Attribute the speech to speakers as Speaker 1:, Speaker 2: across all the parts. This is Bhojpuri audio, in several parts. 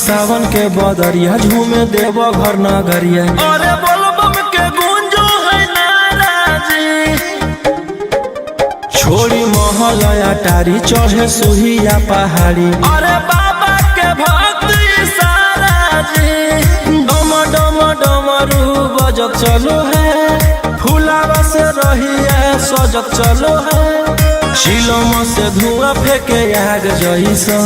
Speaker 1: सावन के बदरिया झूमे देव घर नगरिया।
Speaker 2: अरे बोलबम के गूंजो है नाराजी,
Speaker 1: छोड़ी महल अटारी चढ़े सुहिया पहाड़ी।
Speaker 2: अरे बाबा के भक्त सारा जी,
Speaker 1: डम डम डमरू बजत चलो है, फुलावा से रहिया सजत चलो है। शिलम से धुआं फेंके आग जैसा,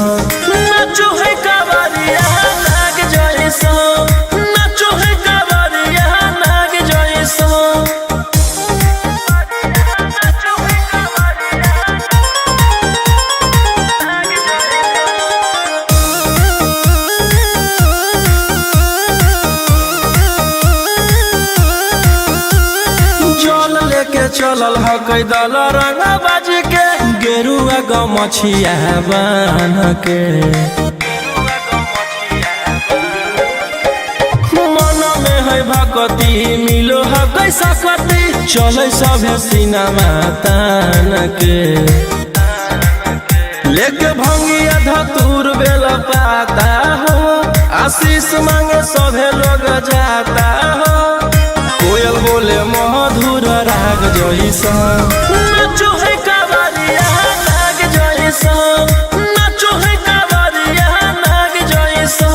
Speaker 2: नाचो है कावरिया नाग जैसा, नाचो है कावरिया नाग जैसा।
Speaker 1: जल लेके चलल ह कैदल रंगा बाजी के, गेरुआ गमछिया बान्ह के। मन में है भक्ति मिलो है कैसा कति, चले सभे सिनेमा तान के। लेके भंगिया धतूर बेल पाता हो, आशीष मांगे सभे लोग जाता हो। कोयल बोले मधुर राग जैसा,
Speaker 2: नाचो है कावरिया नाग जैसा, नाचो है कावरिया नाग जैसा।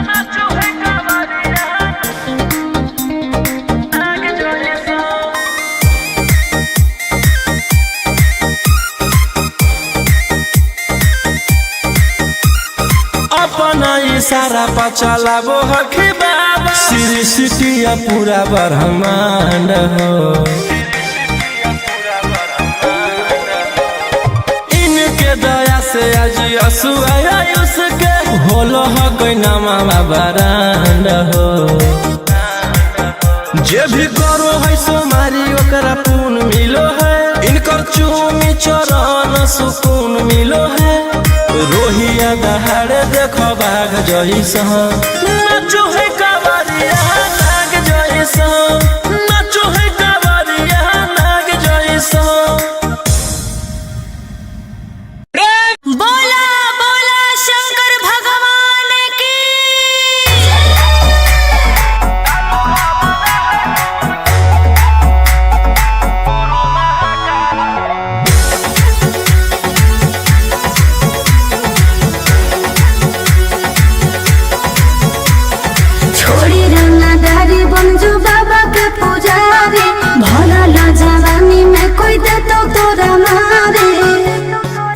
Speaker 2: नाचो है कावरिया नाग जैसा।
Speaker 1: अपना इशारा पर चलाबो हखी बाबा, श्री सिटिया पूरा ब्रह्मांड हो। इनके दया से आज असुआ उसके होलो ह कोई नामा बरांड हो। जे भी करो है सोमारी ओकरा पुण्य मिलो है, इनकर चूमी चरण सुकून मिलो है। रोहिया दहाड़े देखो बाघ जैसा,
Speaker 2: नाचो है कावरिया नाग जैसा, नाचो है कावरिया नाग जैसा।
Speaker 3: बोला बोला शंकर भगवान की। छोड़ी रंगदारी बन जो बाबा के पुजारी, भला ला जवानी में कोई दे तो तोरा मारे।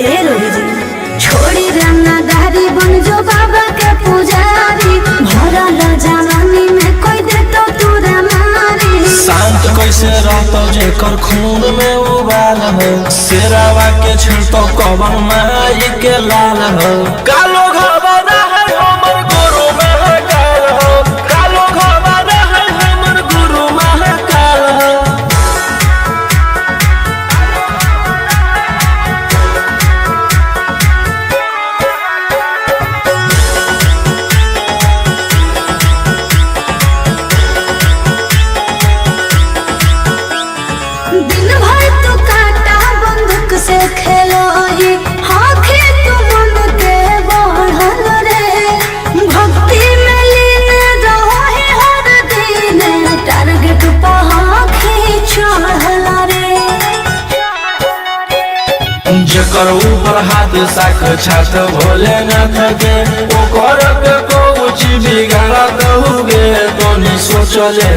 Speaker 3: ए रोही जी छोड़ी रंगदारी बन जो बाबा के पुजारी, भला ला जवानी में कोई दे तो तोरा मारे।
Speaker 1: शांत कैसे रहतो जेकर खून में उबाल हो, शेरावा के छिड़तो कवन माई के लाल हो। कालो घबरा है हमर गुरु महाकाल हो, कालो घबरा है हमर गुरु महाकाल हो।
Speaker 3: दिन भर तू काटा बंदूक से खेलो ही, हाँ खेत मन के बढ़ल रे। भक्ति में लीन रहो है हर दिन, टारगेट पहाड़ी चढ़ल रे।
Speaker 1: जेकर ऊपर हाथ साख छात भोलेनाथ के, ओकर के कुछ बिगाड़त हुए तो नहीं सोचले।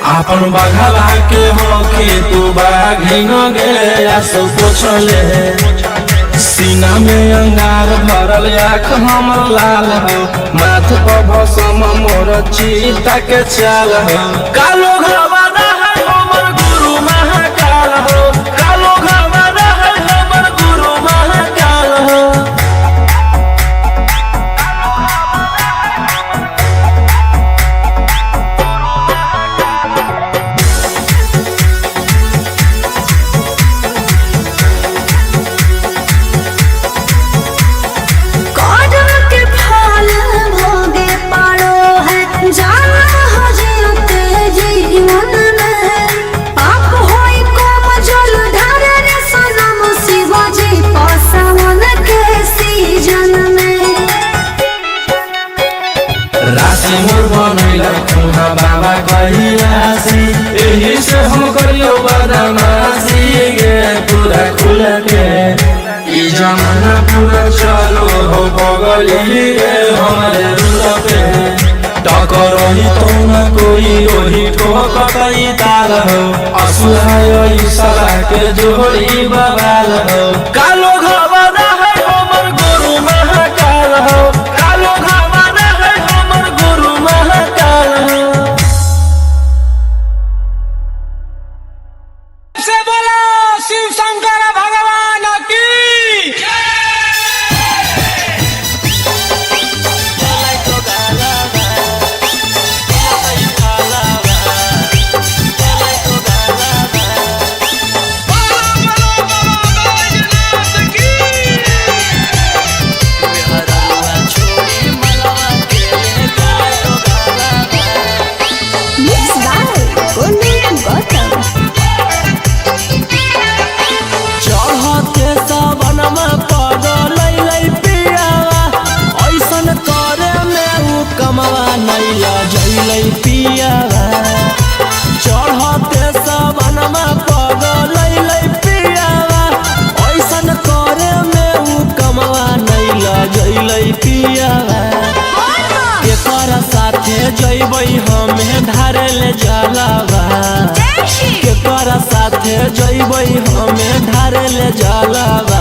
Speaker 1: आपन बघला के हो कि तू बाघिन गे आसो पोछले। सीना में अंगार भरल आँख हमर लाल हो, माथ पर भसम मोर चीता के चाल हो। कालो घबरा है हमर गुरु महाकाल हो, कालो घबरा है हमर गुरु महाकाल हो।
Speaker 3: कौन के फल भोगे पारो है, जाना हो जीते जीवन
Speaker 1: मोर बनैला तुहा बाबा कहियासी एही से हम करियो बदमाशी गे पूरा खुल के ई जमाना पूरा चलो हो बगली रे हमारे रुल पे टकरही तो न कोई ओही ठोकई ताल हो असुहाय सला के जोड़ी बवाल हो कालो घबरा है हमर गुरु महाकाल हो कालो घबरा है हमर गुरु महाकाल हो
Speaker 2: से बोला शिव शंकर भगवान की चढ़ते सबनमा पगलै पियावा ऐसन करे में उ कमवा नैला जैलै पियावा केकरा साथे जइबै हमे ढारे ले जलावा केकरा साथे जइबै हमे ढारे ले जलावा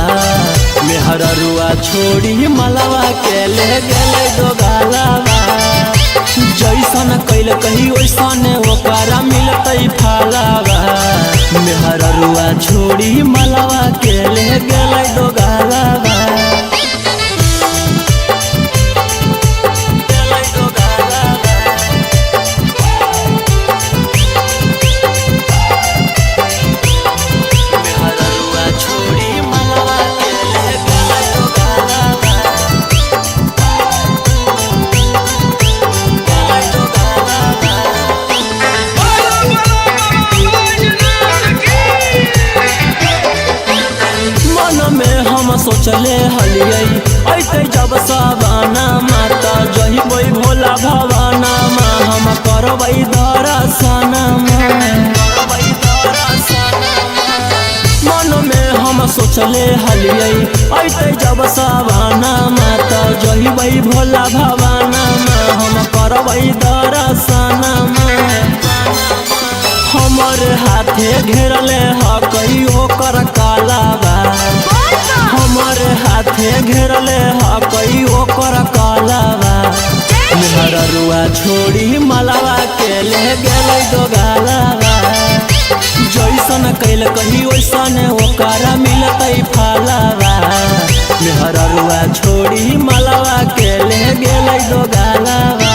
Speaker 2: मेहररुआ छोड़ी मलवा के ले गेलै दोगालावा जैसन कैल कही वैसन ओकरा मिलतै फालावा मेहररुआ छोड़ी मलवा के ले गेलै दोगालावा सोचले हलियै ऐते जब सवाना माता जहिबै भोला भवाना मा हम करबै दर्शन मन में हम सोचले हलियै ऐते जब सवाना माता जहिबै भोला भवाना मा हम करबै दर्शन हमर हाथे घेरले ह कहियो कर कालावा हमर हाथे घेरले ह कहियो कर कालावा मेहररुआ छोड़ी मलवा के ले गेलै दोगालावा जैसन कैल कही वैसन ओकरा मिलतै फालावा मेहररुआ छोड़ी मलवा के ले गेलै दोगालावा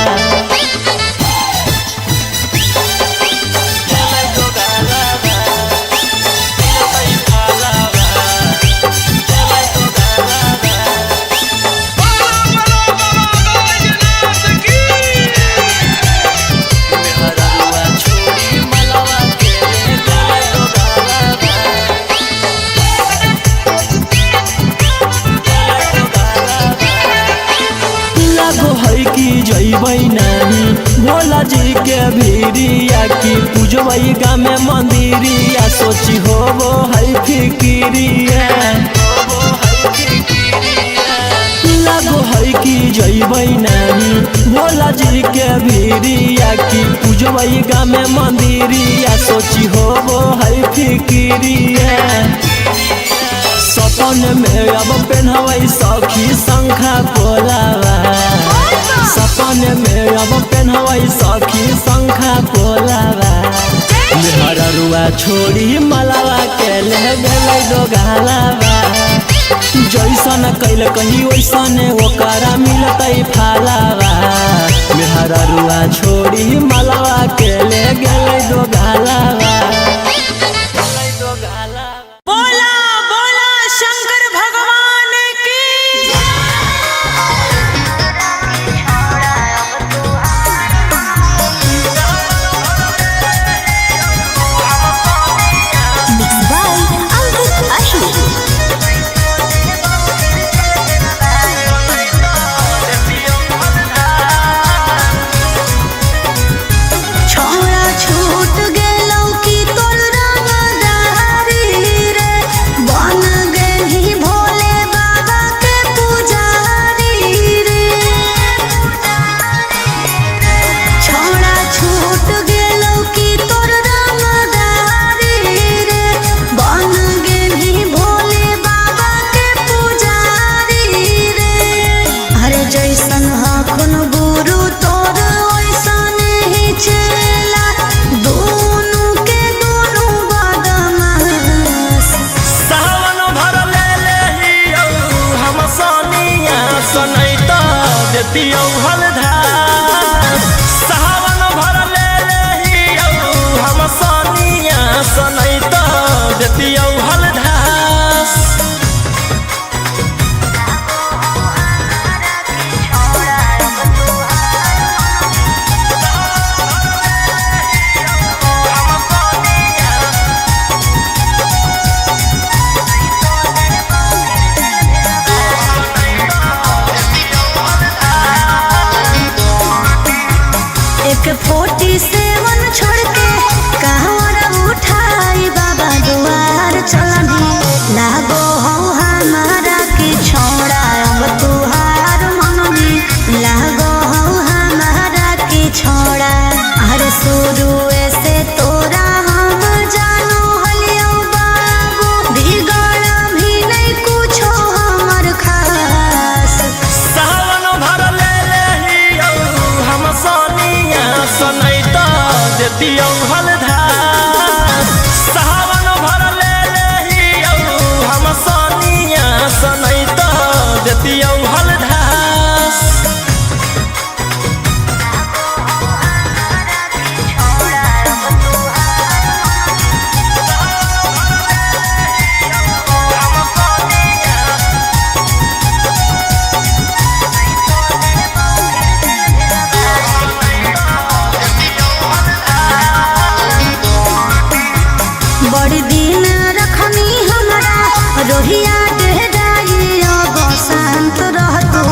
Speaker 2: जइबै नानी भोला जी के भीरिया की पूजबै गामे मंदिरिया सोची होबो है फिकिरिया लागो है कि जइबै नानी भोला जी के भीरिया की पूजबै गामे मंदिरिया सोची होबो है फिकिरिया सपन में अब पेन्हबै सखी शंखा पोलावा सपन में अब पेन्हबै सखी शंखा पोलावा मेहररुआ छोड़ी मलवा के ले गेलै दोगालावा जैसन कैल कही वैसन ओकरा मिलतै फालावा मेहररुआ छोड़ी मलवा के ले गेलै दोगालावा
Speaker 3: जैसन हखन गुरु तोर वैसन ही चेला दोनों के दोनों बदमाश।
Speaker 2: सावन भर ले हियो हम सोनिया सनैता देतियौ हलधार। सावन भर ले हियो हम सोनिया सनैता देतियौ हलधार।
Speaker 3: एक 47 छोड़ के कहवर उठाई बाबा दुआर चलनी लागो हो हमारा के छोड़ा अब तुहार मननी लागो हो हमारा के छोड़ा। अरे शुरू से तोरा हम जानो हलियो बाबू बिगड़ भी नहीं कुछो हमर खास।
Speaker 2: सावन भर ले हियो हम सोनिया सनैता देतियौ हलधार। सावन भर ले हियो हम सोनिया सनैता देतियौ हलधार।
Speaker 3: बड़ी दिन रखनी हमारा रोहिया डेहराई अब शांत रहतू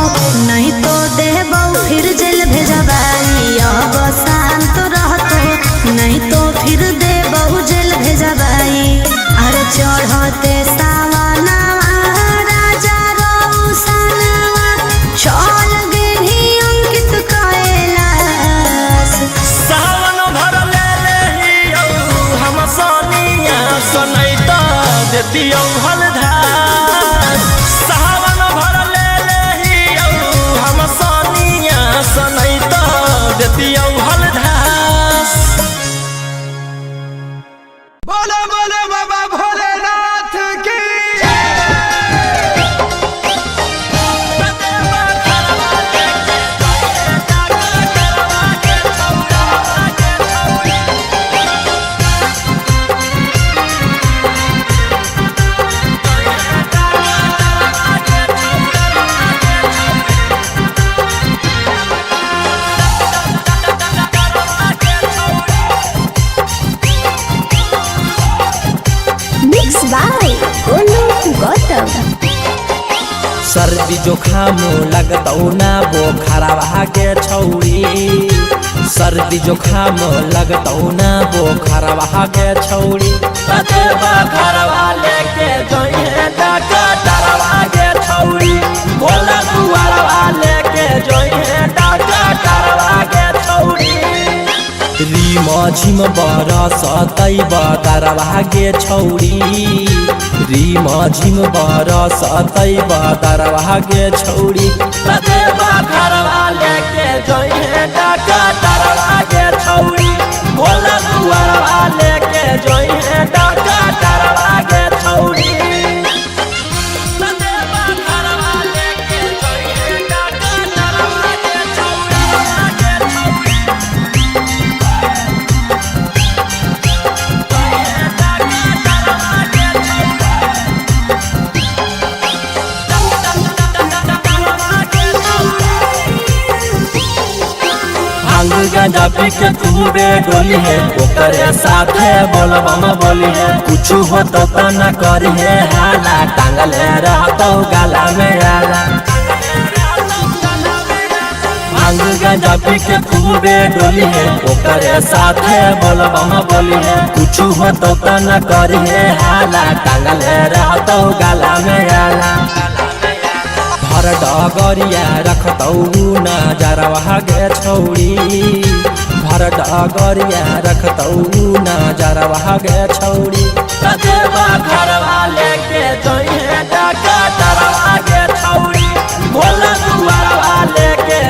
Speaker 3: नहीं तो देबौ फिर जेल भेजबाई। अब शांत रहतू नहीं तो फिर देबौ जेल भेजबाई। अरे चढ़ते सावनवा राजा रौशनवा चल गेली अंकित कैलाश।
Speaker 2: सावन भर ले हियो हम सोनिया सनैता देतियौ हलधार। सावन भर ले हियो हम सोनिया सनैता देतियौ हलधार।
Speaker 1: बोलो बोलो बाबा भोलेनाथ की
Speaker 3: मिक्स बाय गोलू गौतम।
Speaker 2: सर्दी जोखाम लगतौ ना बोखरवा के छौरी। सर्दी जोखाम लगतौ ना बोखरवा के छौरी। कतेबा घरवा लेके जइहे डकटरवा के छौरी। भोला दुआरवा लेके जइहे डकटरवा के छौरी। रीम झिम बरसतै बदरवा के छौरी। रीम झिम बरसतै बदरवा के छौरी। कतेबा घरवा लेके जइहे डकटरवा के छौरी। भोला दुआरवा लेके जइहे डकटरवा के छौरी। कतेबा घरवा लेके जइहे डकटरवा के छौरी। भांग गांजा पी के खूबे डोली है ओकरे साथे बोलबम बोली है। कुछ हो तो न करी है हाला टांगले रहतो गाला में आला। भांग गांजा पी के खूबे डोली है ओकरे साथे बोलबम बोली है। कुछ हो तो न करी है हाला टांगले रहतो गाला में आला। भर डगरिया रखतौ नजरवा गे छौरी। भर डगरिया रखतौ नजरवा गे छौरी। कतेबा घरवा लेके जइहे डकटरवा गे छौरी। भोला दुआरवा लेके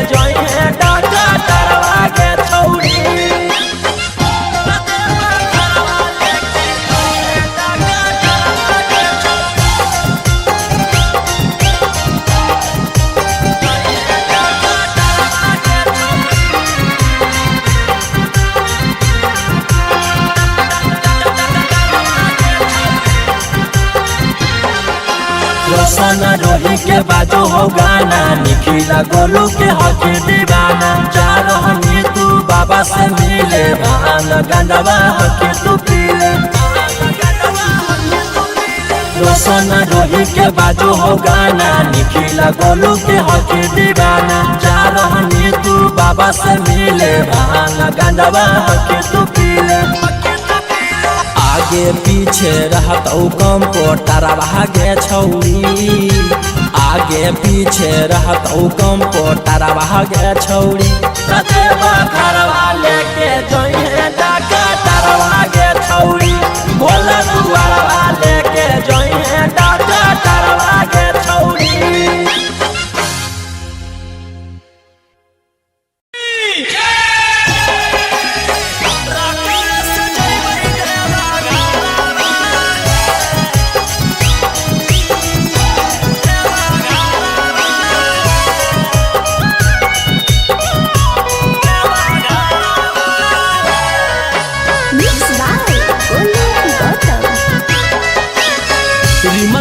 Speaker 2: रोशन रोही के बाजो हो गाना, निखिला गोलू के हकी दीवाना। जा रहनी तू बाबा से मिले, भान गंजवा हकी तू पीले। रोशन रोही के बाजो हो गाना, निखिला गोलू के हकी दीवाना। जा रहनी तू बाबा से मिले, भान गंजवा हकी तू पीले। आगे पीछे रहत कम पोटारा भागे छौरी, आगे पीछे रहत कम पोटारा भागे छौरी। रतेवा घरवा लेके जइहे डाका तारा भागे छौरी, भोला दुआरवा लेके जइहे डाका तारा भागे छौरी।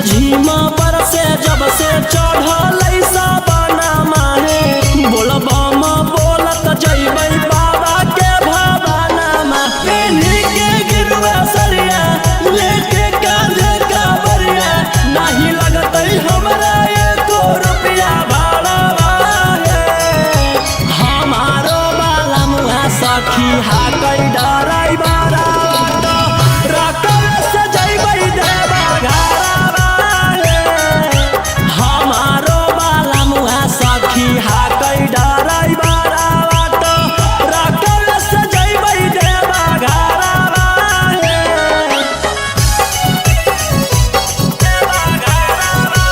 Speaker 2: झीमा बरसे जब से चढ़ल साबना माहे, बोलबम बोलत जइबै बाबा के भवाना मा। पेन्ही के गिरवा सरिया लेके कांधे कावरिया, नहीं लगतै हमरा एको रुपया भाड़ा है। हमारो बाला मुहा सखी हाकै डराई बारा, रकम से जइबै देवा घरा। हाकै डराई बारा बाटो, रकम से जइबै देवा घरवा हे। देवा घरवा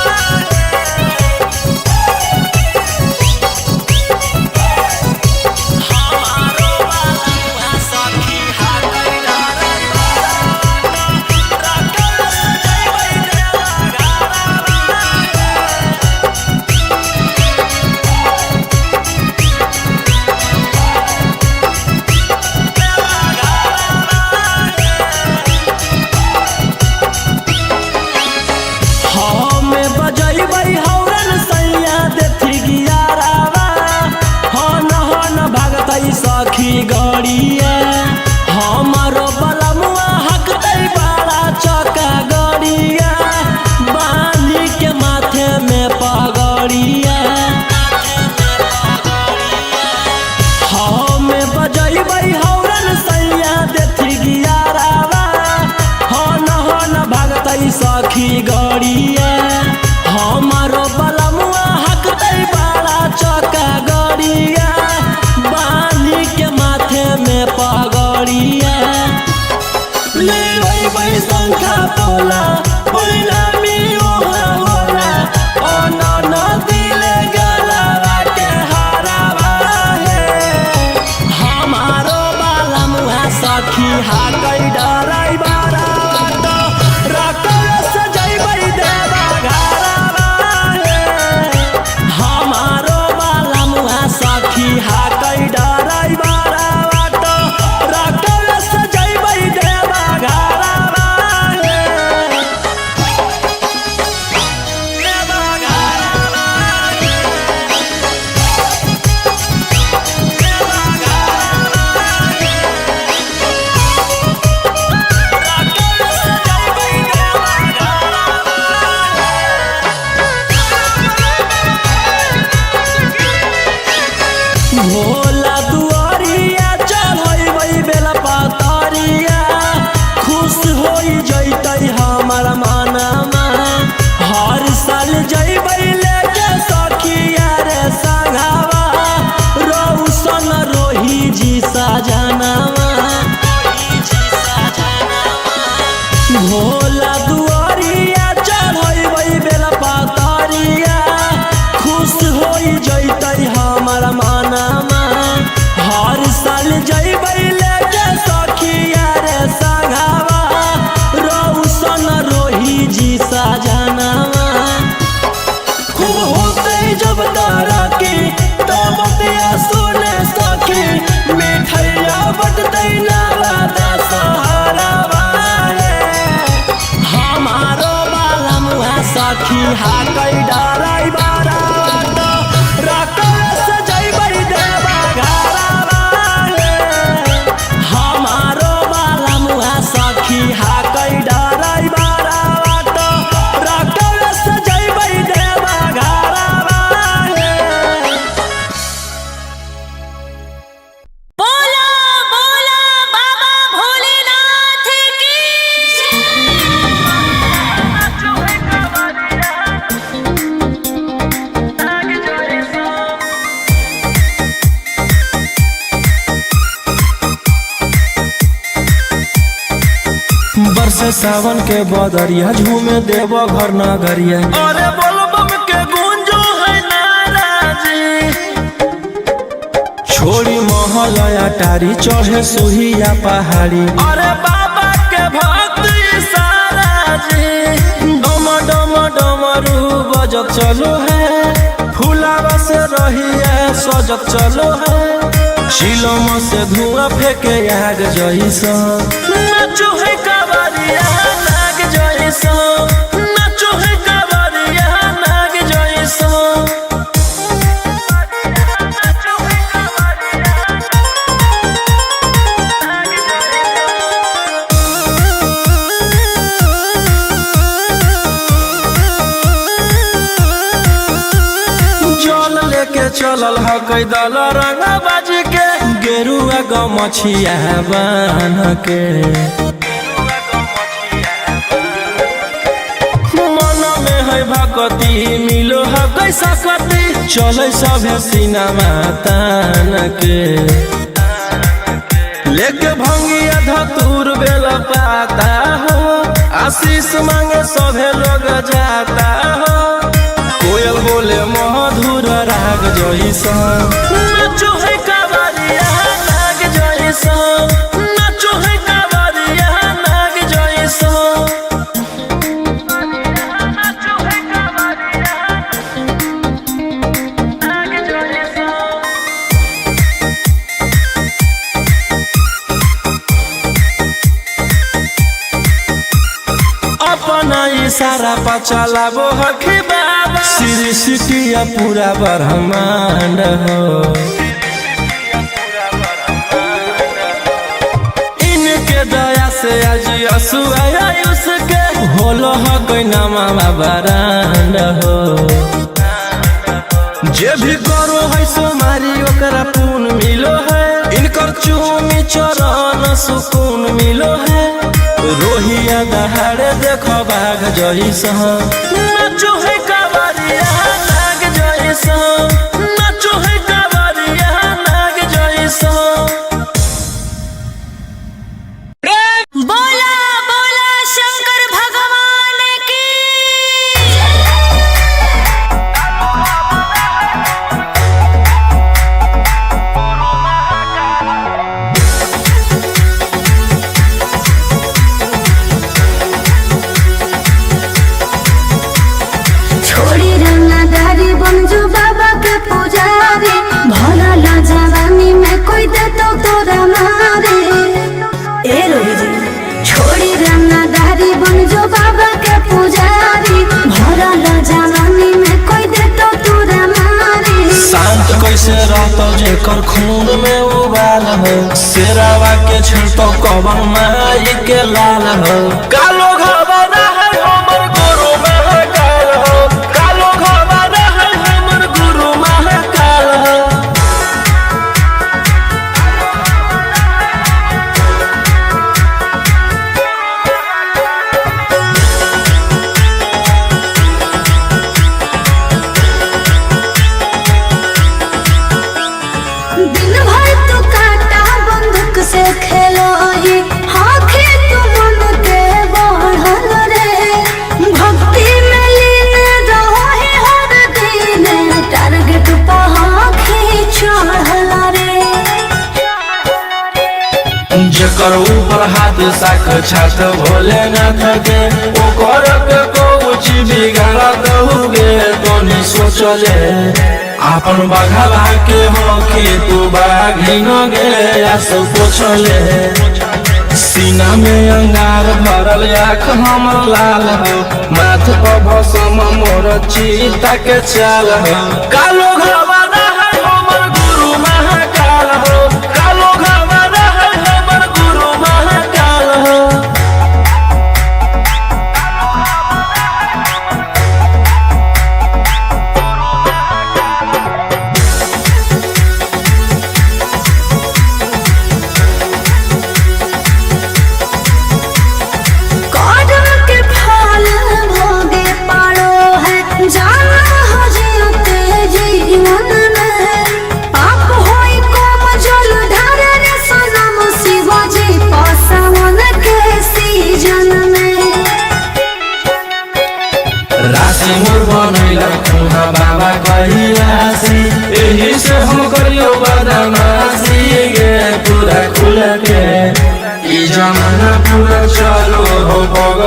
Speaker 2: हमारो बाला सखी हाकै डराई बारा बाटो, रकम से जइबै देवा घरवा सखी गड़िया। हमारो बलमुआ हकतै बाड़ा चका गड़िया, बानी के माथे में पगड़िया। हमें बजैबै हौरन सैया देथी गियारावा, हन भागतै सखी गड़िया। हमारो बलमुआ हकतै बाड़ा चका गड़िया, बानी के माथे में पगड़िया। ले शंखा पोला परिणामी ओहा होला, अनन दिले गलवा के हरावा हे। हमारो बाला मुहा सखी हाकै डराई बारा बाटो, रकम से जइबै देवा घरवा हे। हमारो बाला मुहा सखी हाकै डराई बारा बाटो, रकम से जइबै देवा घरवा हे। देवा घरवा हे। देवा घरवा हे। रकम से जइबै देवा घरवा हे। भोला दुआरिया चढ़ैबै बेला पातरिया, खुश होई जइतै हमर मनमा। हर साल जइबै लेके सखिया रे संगवा, रोशन रोही जी सजनवा। भोला दुआरिया चढ़ैबै बेला पातरिया, खुश होई जइतै हमर मनमा।
Speaker 1: बरसे सावन के बदरिया झूमे देव घर नगरिया। अरे बोलबम के गूंजो है नाराजी, छोड़ी महल अटारी चढ़े सुहिया पहाड़ी। अरे बाबा के भक्त सारा जी, डम डम डमरू बजत चलो है, फुलावा से रहिया सजत चलो है, शिलम से धुआं फेंके आग जैसा। नाचो है कावरिया नाग जैसा, नाचो है कावरिया नाग जैसा। जल लेके चलल ह कैदल रंग बाज के, गेरुआ गमछिया बान के। मन में है भक्ति मिलो है कैसा कति, चले सभे सिनेमा तान के। लेके भंगिया धतूर बेल पाता हो, आशीष मांगे सभे लोग जाता हो, कोयल बोले मधुर राग जैसा। नाचो है कावरिया नाग जैसा, नाचो है कावरिया नाग जैसा। अपना इशारा पर चलाबो हखी बाबा, श्री सिटिया पूरा ब्रह्मांड हो। इनके दया से आज आयुष के होलो हो कोई नामा बरांड हो। जे भी करो है सोमारी ओकरा पुण्य मिलो है, इनकर चूमी चरण सुकून मिलो है, रोहिया दहाड़े देखो बाघ जैसा। नाचो है कावरिया नाग जैसा, नाचो है कावरिया नाग जैसा।
Speaker 3: बोला बोला शंकर भगवान की। छोड़ी रंगदारी बन जो बाबा के पुजारी, भला ला जवानी में कोई दे तो तोरा मारे। ए रोही जी, छोड़ी रंगदारी बन जो बाबा के पुजारी, भला ला जवानी में कोई दे तो तोरा मारे।
Speaker 1: शांत कैसे रहतो जेकर खून में उबाल हो, शेरावा के छिड़तो कवन माई के लाल हो। कालो घबरा है हमर गुरु महाकाल हो, कालो घबरा है हमर गुरु महाकाल हो।
Speaker 3: दिन भर तू काटा बंदूक से खेलो ही, आँखें तू मन के बढ़ल रे। भक्ति में लीन रहो ही हर दिन, टारगेट पे आँखें चढ़ल रे।
Speaker 1: जेकर ऊपर हाथ साक्षात भोलेनाथ के, ओकर के कुछ बिगाड़त हुए तो नहीं सोचले। आपन बघला के हो कि तू बाघिन गे आस पोछले। सीना में अंगार भरल आँख हमर लाल हो, माथ पर भसम मोर चिता के चाल हो। कालो घबरा है हमर गुरु महाकाल हो, कालो घबरा है हमर गुरु महाकाल हो।
Speaker 3: कदम के फल भोगे पड़ो है, जाना हो जियो तेजी मन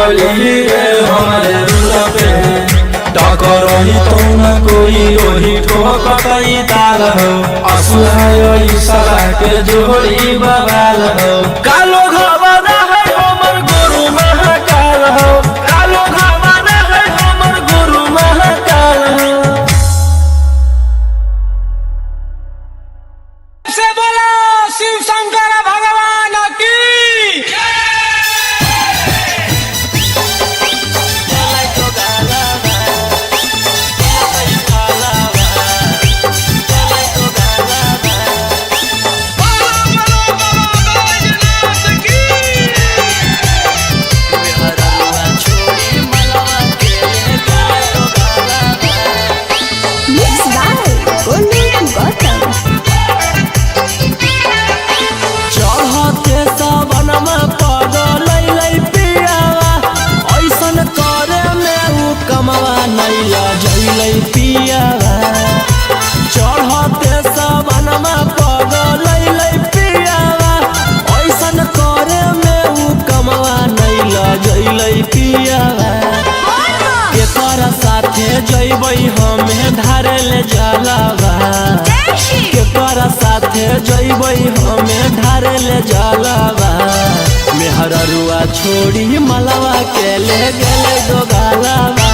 Speaker 1: पगली रे हमारे रूल पे टकरही तो न कोई रोही ठोकतई ताल हो असुहाय साला के जोड़ी बवाल हो कालो घबरा है हमर गुरु महाकाल हो कालो घबरा है हमर गुरु महाकाल हो
Speaker 4: से बोला शिव शंकर भगवान की
Speaker 2: चढ़ते सबनमा पगल पियावा ऐसन करे में उ कमवा नहीं लजैले पियावा केकर साथे जइबै हमें धारे ले जलावा केकर साथे जइबै हमें धारे ले जलावा मेहररुआ छोड़ी मलवा के ले गेले दोगालावा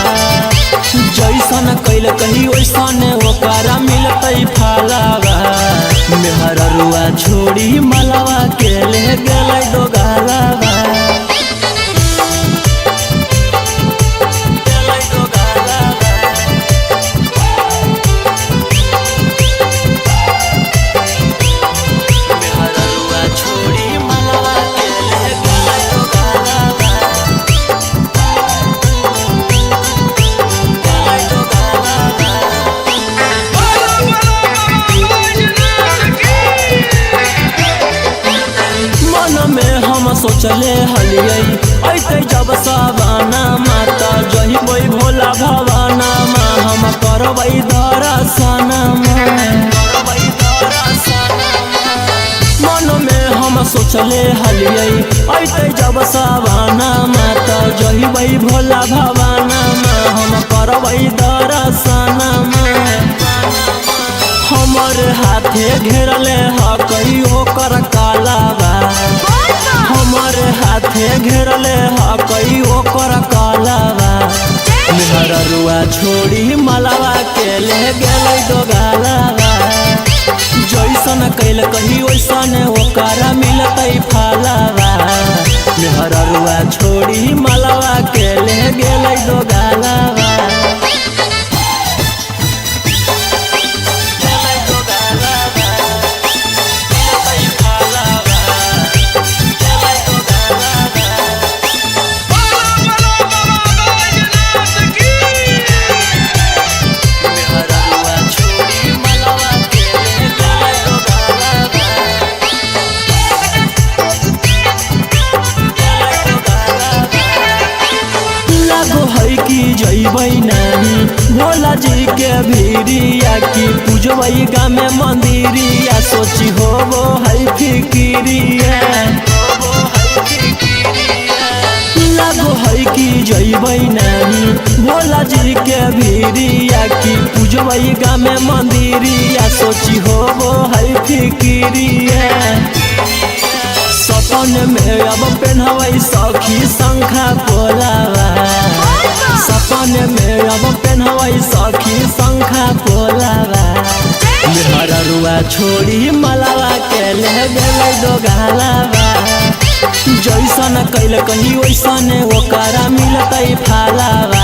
Speaker 2: जैसन कैल कही वैसन ओकरा मिलतै फलावा मेहररुआ छोड़ी मलवा के ले गेलै दोगालावा सोचले हलियै ऐते जब सवाना माता जहिबै भोला भवाना मा हम करबै दर्शन मन में हम सोचले हलियै ऐते जब सवाना माता जहिबै भोला भवाना मा हम करबै दर्शन हमर हाथे घेरले हकई ओकर कालावा हमर हाथे घेरले हकई ओकर कालावा मेहररुआ छोड़ी मलवा के ले गेलै दोगालावा जैसन कैल कही वैसन ओकरा मिलतै फलावा मेहररुआ छोड़ी मलवा के ले गेलै दोगालावा जइबै नहीं भोला जी के भीरिया की पूजबै गामे मंदिरिया सोची होबो है फिकिरिया लागो है कि जइबै नहीं भोला जी के भीरिया की पूजबै गामे मंदिरिया सोची होबो है फिकिरिया सपन में अब पहनबै सखी शंखा पोलावा सपन में अब पहनबै सखी शंखा पोलावा मेहररुआ छोड़ी मलवा के ले गेलै दोगालावा जैसन कैल कही वैसन ओकरा मिलतै फलावा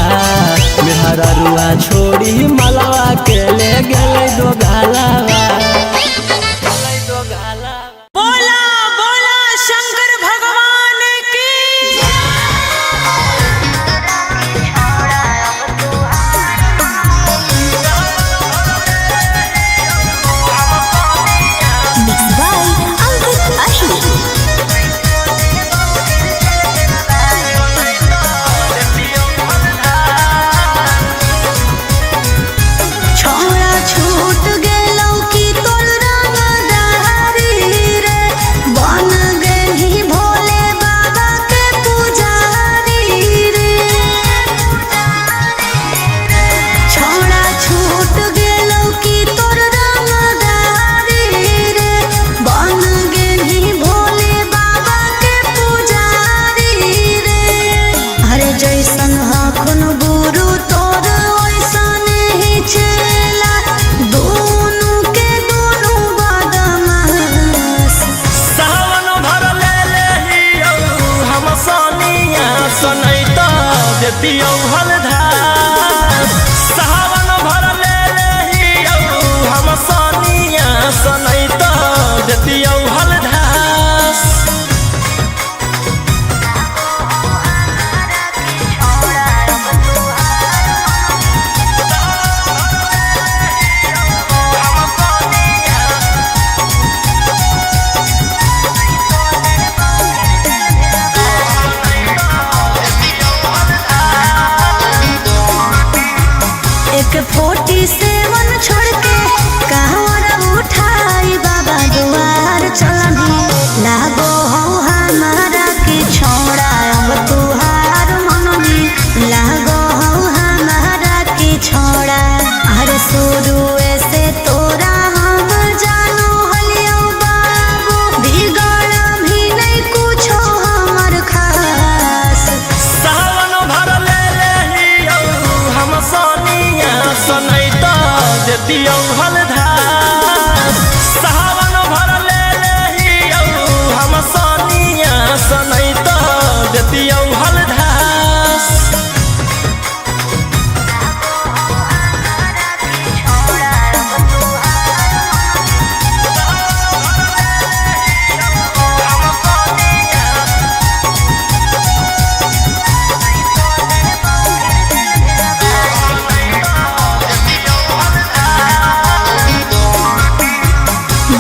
Speaker 2: मेहररुआ छोड़ी मलवा के ले गेलै दोगालावा
Speaker 3: छूट गेलौ की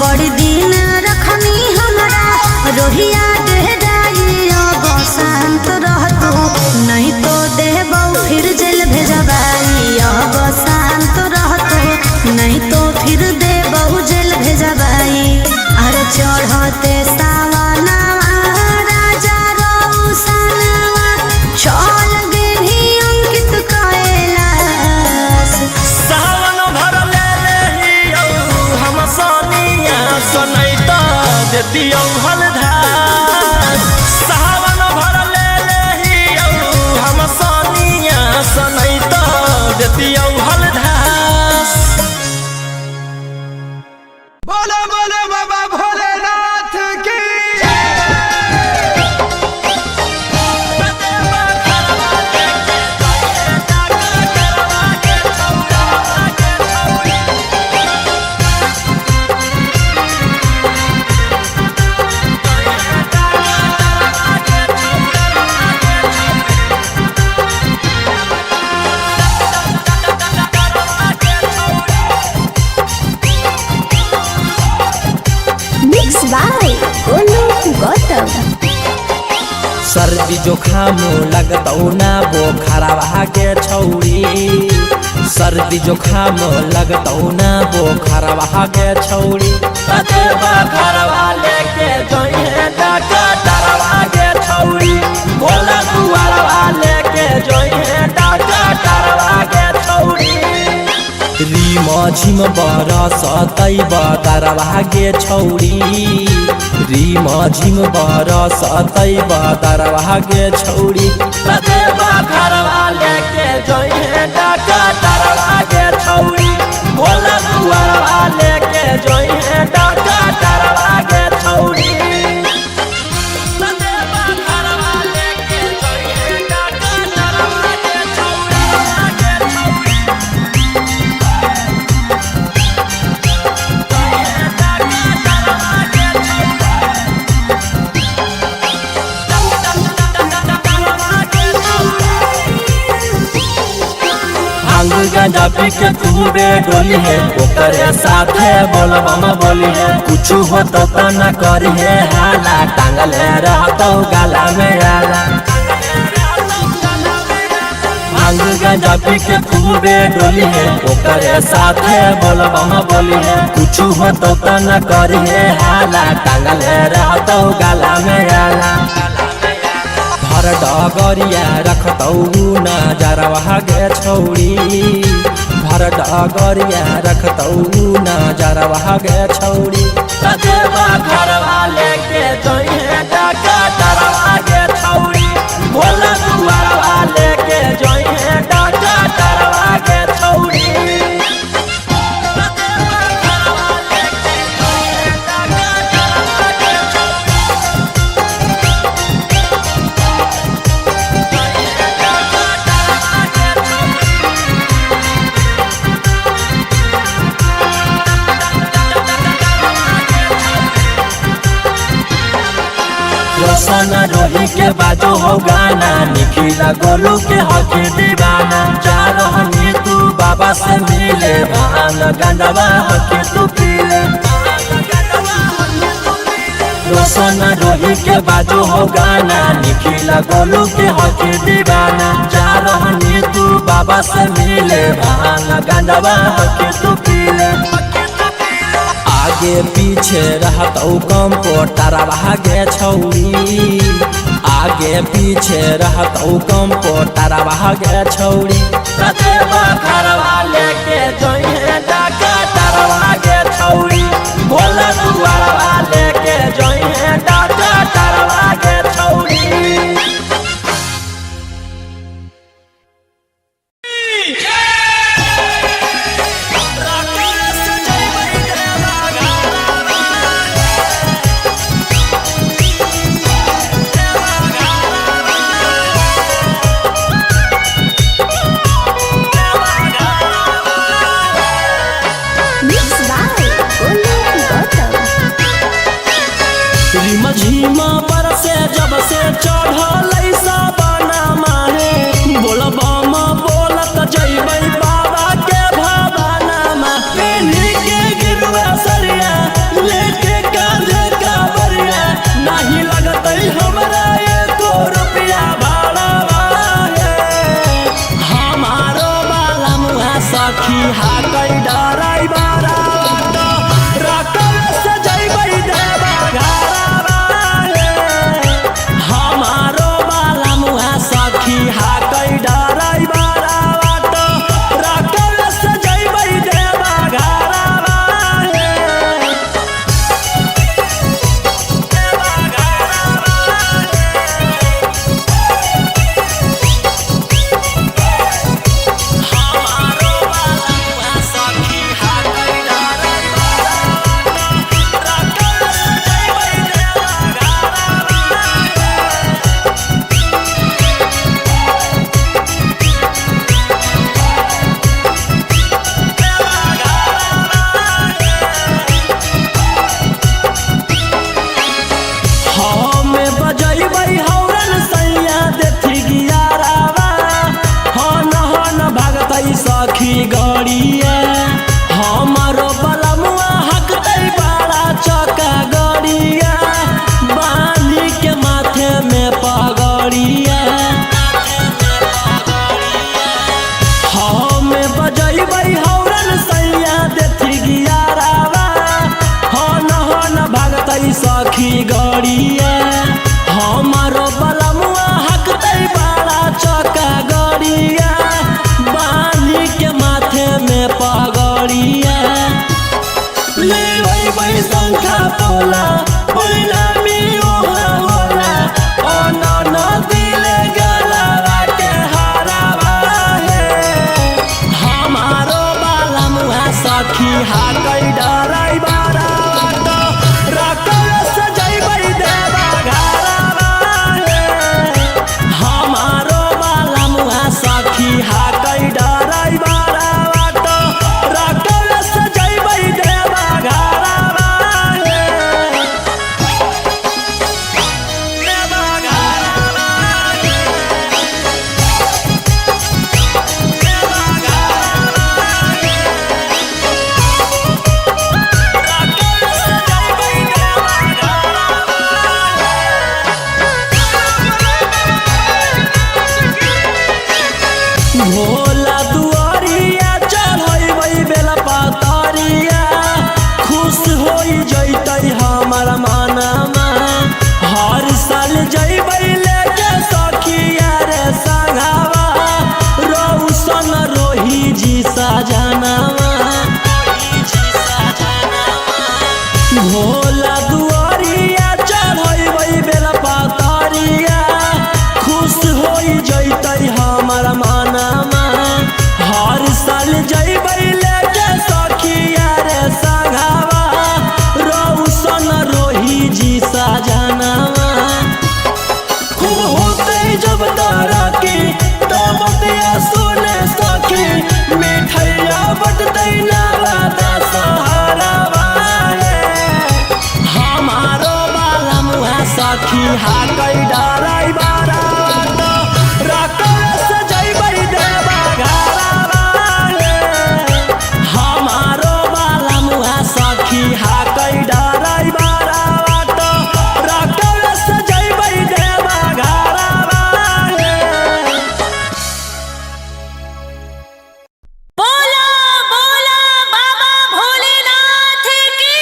Speaker 3: बड़ी दिन रखनी हमरा रोहिया डेराई अब शांत रहतो नहीं तो देबौ फिर जेल भेजबाई अब शांत रहतो नहीं तो फिर देबौ जेल भेजबाई अरे चढ़ते सावनवा राजा रौसनवा चल गेली अंकित कैलाश
Speaker 2: सावन भर ले रहियो हम सोनिया सनैता देतियो हलधार सावन भर ले रहियो हम सोनिया सनैता देतियो हलधार।
Speaker 4: बोलो बोलो बाबा भोलेनाथ की
Speaker 3: मिक्स बाय गोलू गौतम
Speaker 2: सर्दी जोखाम लगतौ ना बोखरवा के छौरी सर्दी जोखाम लगतौ ना बोखरवा के छौरी कतेबा घरवा लेके जोइहे डॉक्टरवा के छौरी भोला दुआरवा लेके जोइहे डॉक्टरवा के छौरी रीम झिम बरसतै बदरवा के छौरी रीम झिम बरसतै बदरवा के छौरी कतेबा घरवा लेके जोइहे डॉक्टरवा के छौरी भोला दुआरवा लेके जोइहे डॉक्टरवा के छौरी कतेबा घरवा लेके जोइहे डॉक्टरवा के छौरी भांग गांजा पी के खूबे डोली है ओकरे साथे बोलबम बोली है कुछ हो तो न करी है हाला टांगल रहतो गला में आला भांग गांजा पी के खूबे डोली है ओकरे साथे बोलबम बोली है कुछ हो तो न करी है हाला टांगल रहतो गला में आला हर डगरिया रखतौ नजरवा के छौरी भर डगरिया रखतौ नजरवा के छौरी कतेबा घरवा लेके जोइहे डॉक्टरवा के छौरी भोला दुआरवा लेके जोइहे डॉक्टरवा के छौरी रोशन रोही के बाजो हो गाना निखिला गोलू के हकी दीवाना जा रहनी तू बाबा से मिले भान गंडवा हकी तू पीले रोशन रोही के बाजो हो गाना निखिला गोलू के हकी दीवाना जा रहनी तू बाबा से मिले भान गंडवा हकी तू पीले आगे पीछे रहतौ कंप्यूटरवा के छौरी आगे पीछे रहतौ कंप्यूटरवा के छौरी कतेबा घरवा लेके जोइहे डॉक्टरवा के छौरी भोला दुआरवा लेके जोइहे डॉक्टरवा के छौरी।
Speaker 3: मिक्स बाय गोलू गौतम
Speaker 2: सखी गड़िया हमारो बलमुआ हकते बड़ा चौका गड़िया बाली के माथे में पगड़िया ले वही संखा पोला परिणामी ओहा होला ओ न दिले गला के हारावा है हमारो बलमुआ सखी हाकै डराई बारा तो रकल सजैबै देवा घरवा है हमारो बलमुआ सखी हाकै डराई बारा तो रकल सजैबै देवा घरवा है देवा घरवा भोला दुआरिया चढ़ै बेला पातरिया खुश हो जैतै हमर मनमा हर साल जैबै लेके सखिया रे संगवा रौशन रोही जी सजनवा भोला दुआरिया चढ़ै बेला पातरिया खुश हो जैतै हमर मनमा हर साल जैबै लेके सखिया रे संगवा रौशन रोही जी सजनवा खूब होतै जब तारा की तब बतिया सुने सखी मिठैया बटतै नवादा सहारावा हमारो बलमुआ सखी हाकै डराई बारा तो रकल सजैबै देवा घरवा हमारो बलमुआ सखी हाकै डराई बारा तो रकल सजैबै देवा घरवा
Speaker 3: बोला बोला बाबा भोलेनाथ की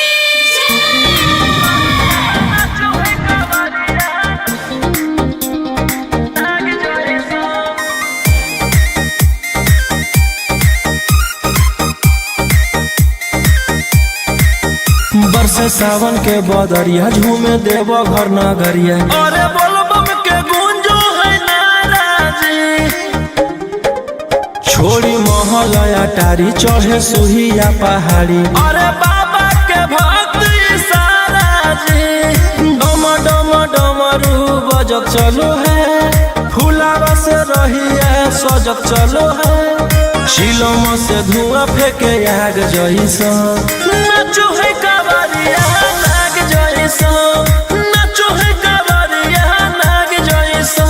Speaker 1: बरसे सावन के बदरिया झूमे देव घर नगरिया अरे बोलबम के गूंजो है नाराजी छोड़ी महल अटारी चढ़े सुहिया पहाड़ी अरे बाबा के भक्त सारा जी डम डम डमरू बजत चलो है फुलावा से रहिया सजत चलो है शिलम से धुआं फेंके आग जैसा नाचो है कावरिया नाग जैसा नाचो है कावरिया नाग जैसा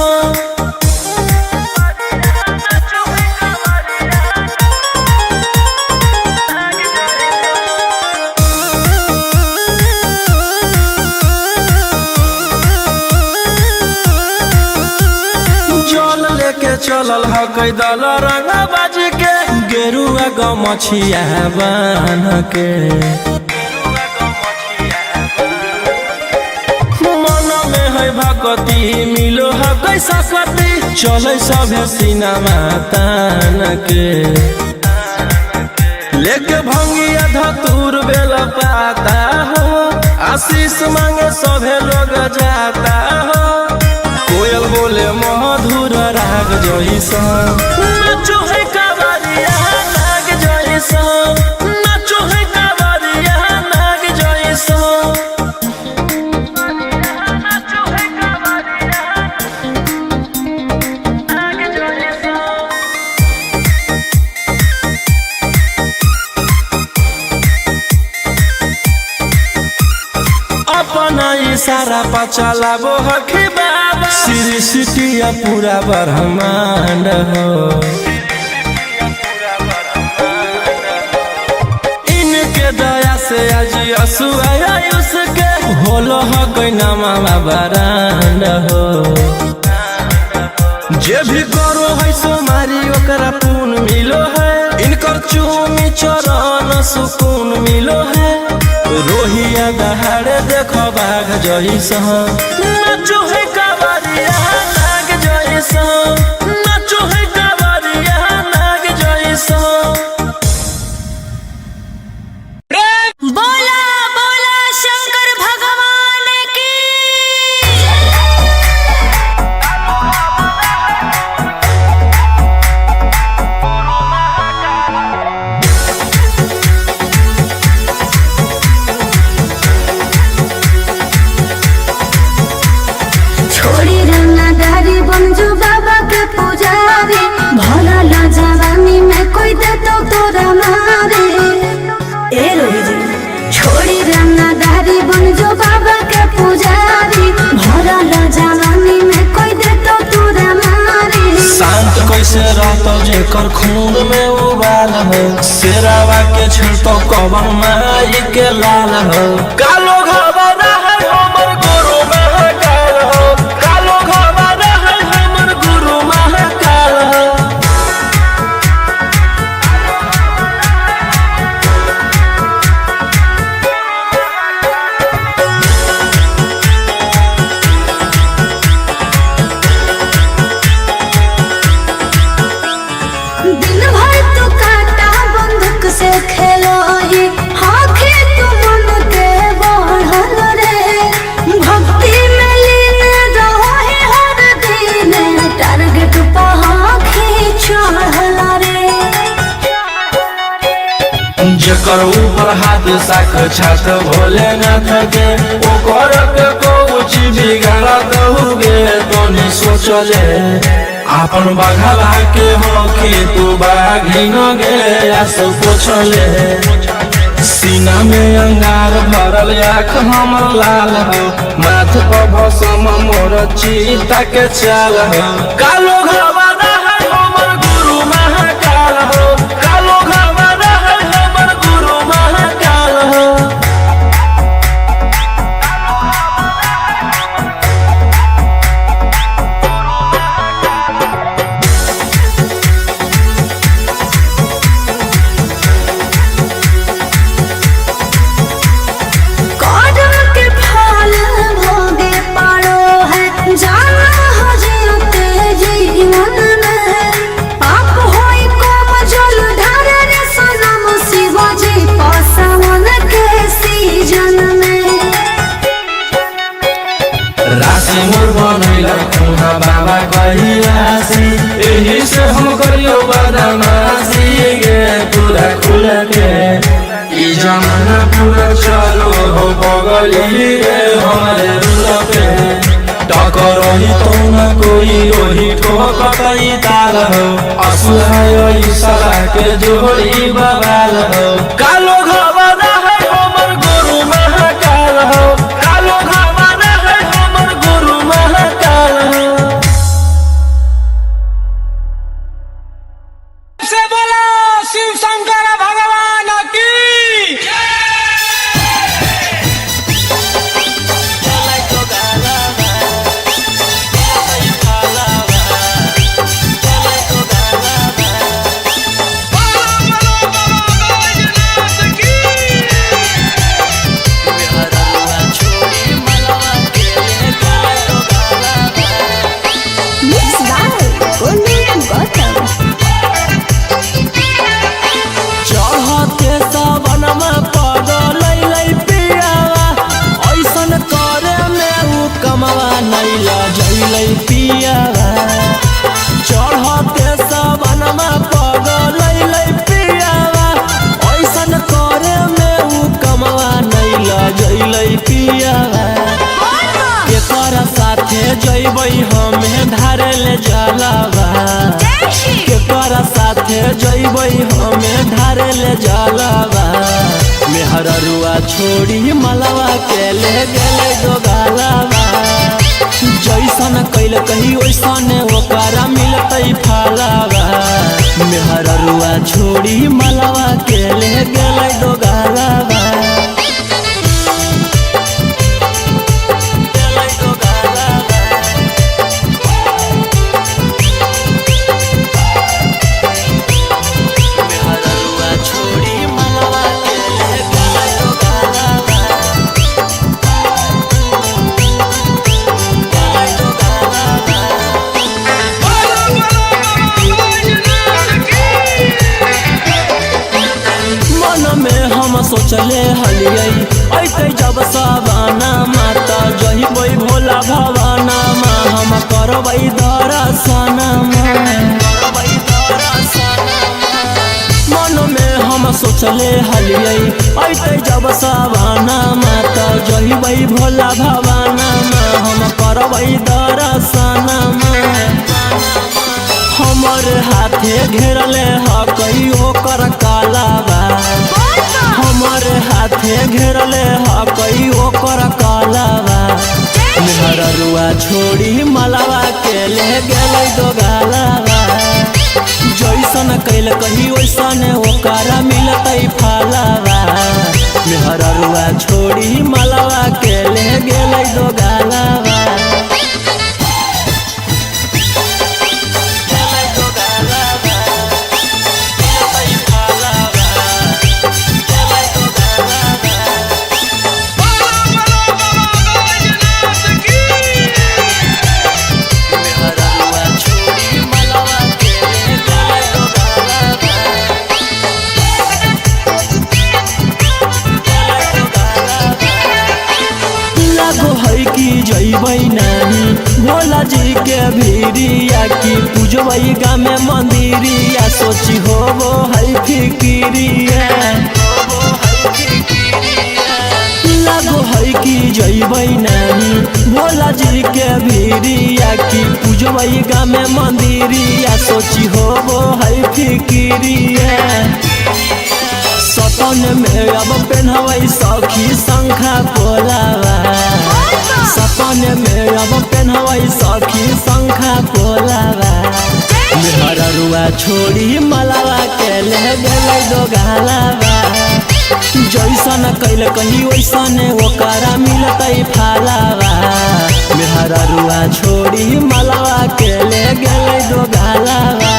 Speaker 1: जल लेके चलल ह कैदल रंगा बाजी के गेरुआ गमछिया बान के मन में है भगती मिलो है कैसा कती चले सभे सिनेमा तान के लेके भंगिया धतूर बेल पाता हो आशीष मांगे सभे लोग जाता हो कोयल बोले मधुर राग जैसा नाचो है कावरिया नाग जैसा नाचो है कावरिया नाग जैसा नाचो है कावरिया नाग जैसा अपना इशारा पर चलाबो हखी बाबा सृष्टिया पूरा ब्रह्मांड हो इनके दया से आज आयुष के होलो हो कोई नामा बरांड हो जे भी करो है सोमारी ओकरा पुण्य मिलो है इनकर चूमी चरण सुकून मिलो है रोहिया दहाड़े देखो बाघ जइसा नाचो है कावरिया नाग जइसा नाचो है कावरिया नाग जइसा।
Speaker 3: बोला बोला शंकर भगवान की। छोड़ी रंगदारी बन जो बाबा के पुजारी भला ला जवानी में कोई दे तो तोरा मारे। ए रोही जी छोड़ी रंगदारी बन जो बाबा के पुजारी भला ला जवानी में कोई दे तो तोरा मारे।
Speaker 1: शांत कैसे रहतो जेकर खून में उबाल हो शेरावा के छिड़तो कवन माई के लाल हो। कालो घबरा है हमर गुरु महाकाल हो कालो घबरा है हमर गुरु महाकाल हो।
Speaker 3: दिन भर तू काटा बंदूक से खेलो ही हाथी तू मन के बढ़ल रे। भक्ति में लीन रहो ही हर दिन टारगेट पहाखी चढ़ल रे।
Speaker 1: जेकर ऊपर हाथ साक्षात भोलेनाथ के ओकर के कुछ बिगाड़त हुए तोनी सोचले आपन बाघला के होखी तू बाघिन गे आस पोछले। सीना में अंगार भरल आँख हमर लाल हो माथ पर भसम मोर चीता के चाल हो। कालो घबरा है हमर गुरु महाकाल हो कालो घबरा है हमर गुरु महाकाल हो।
Speaker 3: कौड़म के फल भोगे पड़ो है जाना हो जीते जीवन में। पाप होई कोम जल ढारे रे सनम शिवाजी पासवन के सीजन में।
Speaker 1: राशि मोर बनैला खुना बाबा कहिलासी एही से हम करियो बदमाशी गे पूरा खुल के। ई जमाना पूरा चलो हो बगली रे हमारे रुल पे टकरही तो न कोई ओही ठोकतई ताल हो असुहाय सला के जोड़ी बवाल हो। कालो घबरा है हमर गुरु महाकाल हो कालो घबरा है हमर गुरु महाकाल हो।
Speaker 4: से बोला शिव शंकर भगवान की।
Speaker 2: चढ़ते सबनमा पगलै पियावा ऐसन करे में उ कमवा नैला जैलै पियावा। चढ़ते सबनमा पगलै पियावा ऐसन करे में उ कमवा नैला जैलै पियावा। केकरा साथे जइबै हमे धारे ले जलावा केकरा साथे जइबै हमे धारे ले जलावा। मेहररुआ छोड़ी मलवा के ले गेलै डोगालावा। जैसन कैल कही वैसन ओकरा मिलतै फलावा। मेहररुआ छोड़ी मलवा के ले गेलै डोगालावा। छोड़ी मलवा के ले गेलै डोगालावा। सोचले हलियै ऐते जब सवाना माता जही बोई भोला भवाना मा हम करबै दर्शन मन में हम सोचले हलियै ऐते जब सवाना माता जही बोई भोला भवाना मा हम करबै दर्शन हमर हाथे घेरले ह कहियो कर कालाबा हमर हाथे घेरले ह कहियो कर कालाबा मेहररुआ छोड़ी मलावा के ले गेलै दो गालाबा जैसन कैल कही वैसन ओकरा मिलतै फालाबा मेहररुआ छोड़ी मलावा के ले गेलै दो गालाबा जइबै नानी भोला जी के भीरिया की पूजबै गामे मंदिरिया सोची होबो है फिकिरिया लागो है कि जइबै नानी भोला जी के भीरिया की पूजबै गामे मंदिरिया सोची होबो है फिकिरिया सपन में अब पेन्हबै सखी शंखा पोलावा सपन में अब पेन्हबै सखी शंखा पोलावा मेहररुआ छोड़ी मलावा के ले गेलै दो गालाबा जैसन कैल कही वैसन ओकरा मिलतै फालाबा मेहररुआ छोड़ी मलावा के ले गेलै दो गालाबा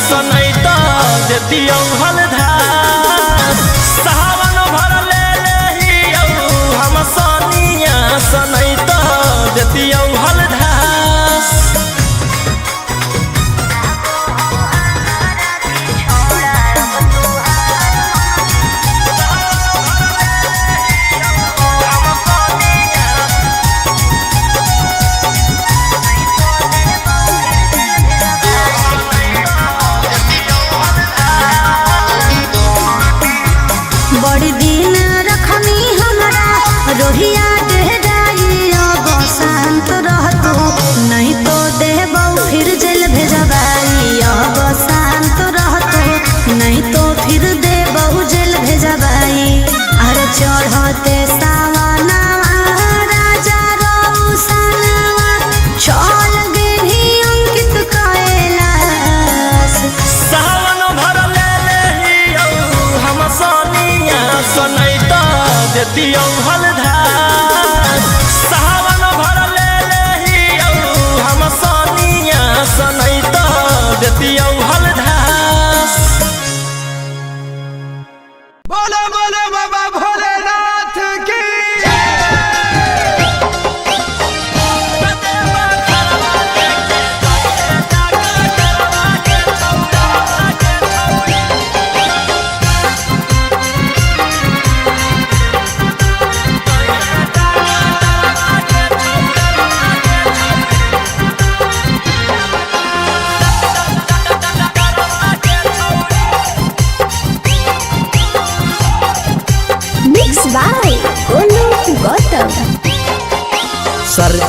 Speaker 1: सन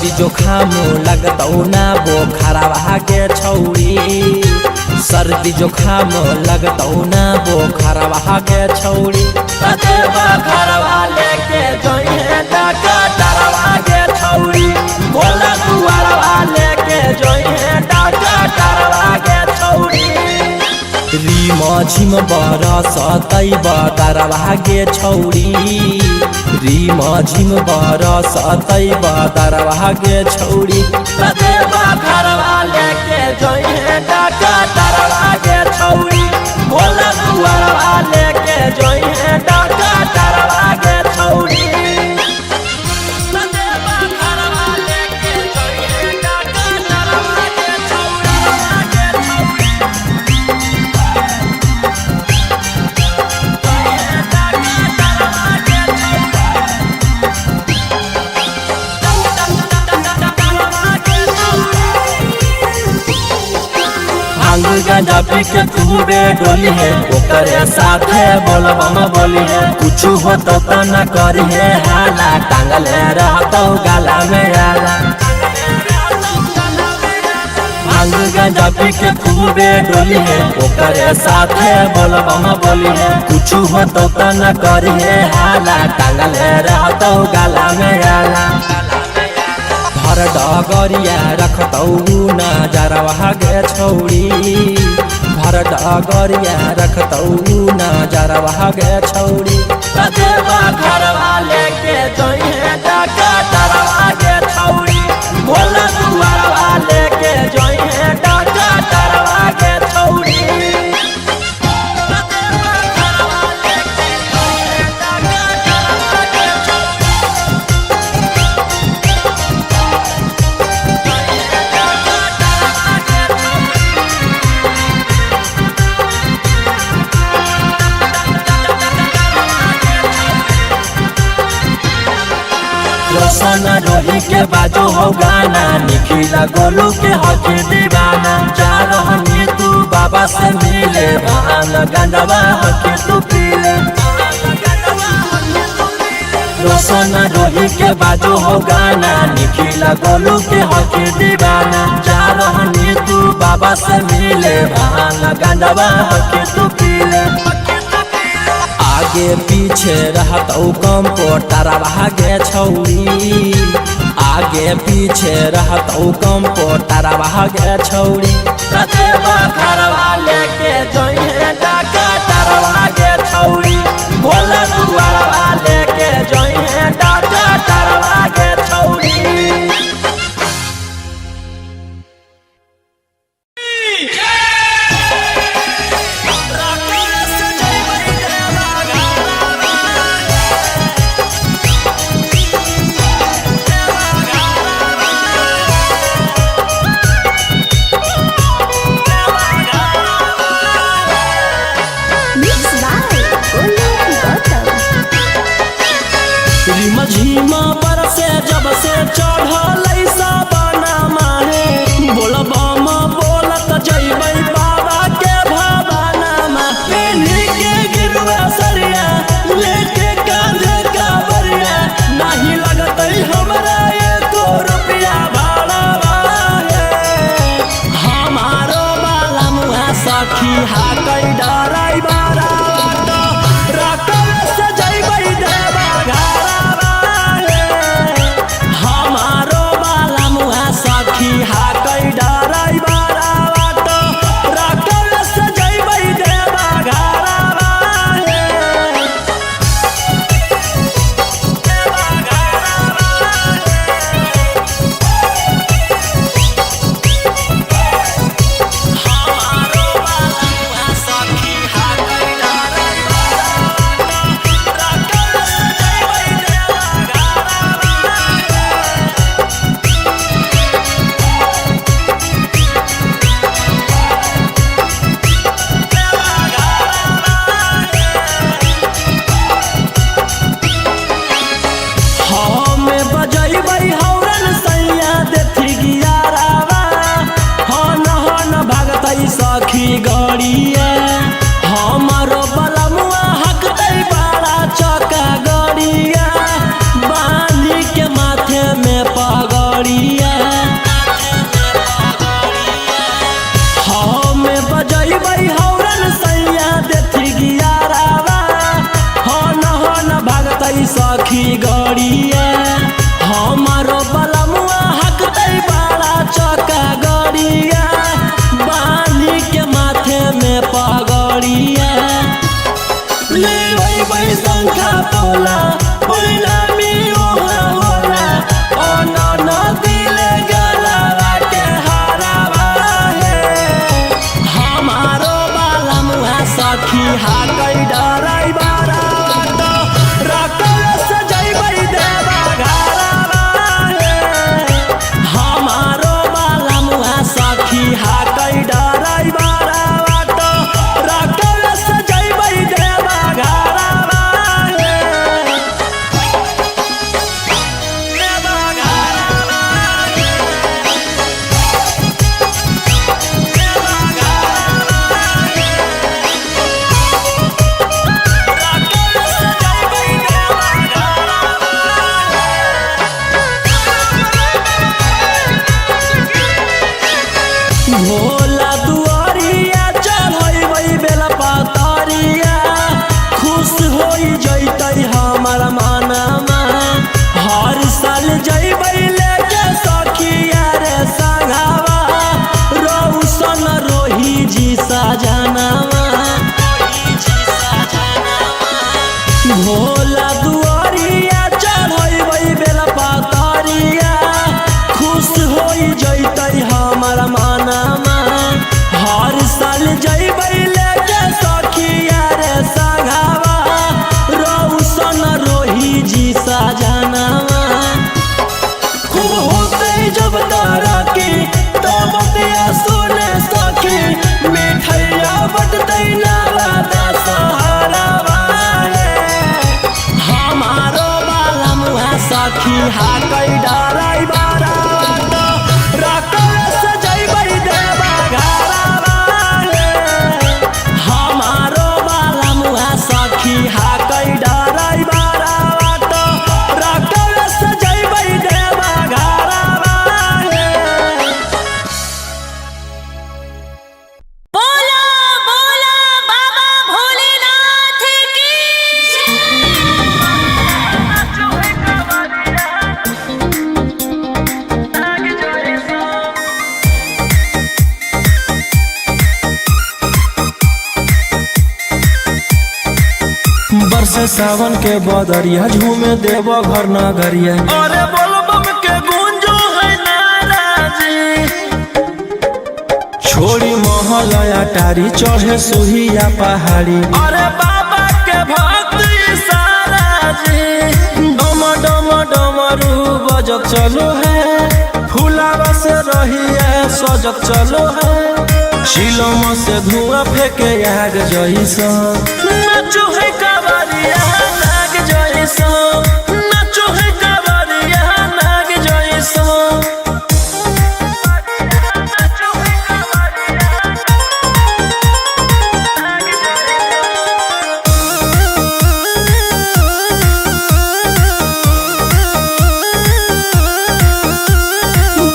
Speaker 2: सर्दी जोखाम लगतौ ना बोखरवा के छौड़ी सर्दी जोखाम लगतौ ना बोखरवा के छौड़ी तदेवा घरवा लेके जोइहे डॉक्टरवा के छौड़ी बोला दुआरवा लेके जोइहे डॉक्टरवा के छौड़ी रीम झिम बरसतै बदरवा के छौड़ी रीम झिम बरसतै बदरवा के छौड़ी तदेवा घरवा लेके जोइहे डॉक्टरवा के छौड़ी बोला दुआरवा लेके जोइहे डॉक्टरवा के छौड़ी भांग गांजा पी के खूबे डोली है ओकरे साथे बोलबम बोली है कुछ हो तो न करी है हाला टांगले रहतो गाला में आला भांग गांजा पी के खूबे डोली है ओकरे साथे बोलबम बोली है कुछ हो तो न करी है हाला टांगले रहतो गाला में आला भर डगरिया रखतौ नजरवा गे छौड़ी भर डगरिया रखतौ नजरवा गे छौड़ी तदेवा घरवा लेके जोइहे डॉक्टरवा के छौड़ी बोला दुआरवा लेके जोइहे डॉक्टरवा के छौड़ी रोशन रोही के बाजो हो गाना निखिला गोलू के हकी दीवाना जा रहनी तू बाबा से मिले भान गंडवा हकी तू पीले रोशन रोही के बाजो हो गाना निखिला गोलू के हकी दीवाना जा रहनी तू बाबा से मिले भान गंडवा हकी तू पीले आगे पीछे रहतौ कंपोटरवा गे छौड़ी आगे पीछे रहतौ कंपोटरवा गे छौड़ी तदेवा घरवा लेके जोइहे डॉक्टरवा गे छौड़ी बोला दुआरवा लेके जोइहे डॉक्टरवा गे छौड़ी झीमा बरसे जब से चढ़ल साबना माहे बोलबम बोलत जइबै बाबा के भवाना पेनी के गिरवा सरिया लेके कांधे कावरिया नहीं लगतै हमरा एको रुपया भाड़ा हमारो बाला मुहा सखी हाकै डराई बारा रकम से जइबै देवा सखी हाकै डराई बारा बाटो रकम से जइबै देवा घरवा हमारो बाला सखी हाकै डराई बारा रकम से जइबै देवा घरवा भोला दुआरिया चढ़ै बेला पातरिया खुश हो जैतै हमार मनमा हर साल जैबै लेके सखिया रे संगवा रौशन रोही जी सजनवा भोला दुआरिया चढ़ै बेला पातरिया खुश हो जैतै हमार मनमा हर साल जैबै लेके सखिया रे संगवा रौशन रोही जी सजनवा खूब होते जब तारा की तब दिया सुने सखी मिठैया बटतै नाला दशहरा हमारो बाला मुहा सखी हाकै डराई बारा राकेश जैबै देवा घरवा हमारो बाला मुहा सखी हाकै डराई बारा राकेश जैबै देवा घरवा
Speaker 3: बोला बोला बाबा भोलेनाथ की
Speaker 1: बरसे सावन के बदरिया झूमे देव घर नगरिया अरे बोलबम के गूंजो है नाराजी छोड़ी महल अटारी चढ़े सुहिया पहाड़ी अरे बाबा के भक्त सारा जी डम डम डमरू बजत चलो है फुलावा से रही है सजत चलो है शिलम से धुआं फेंके आग जैसा नाचो है कावरिया नाग जैसा नाचो है कावरिया नाग जैसा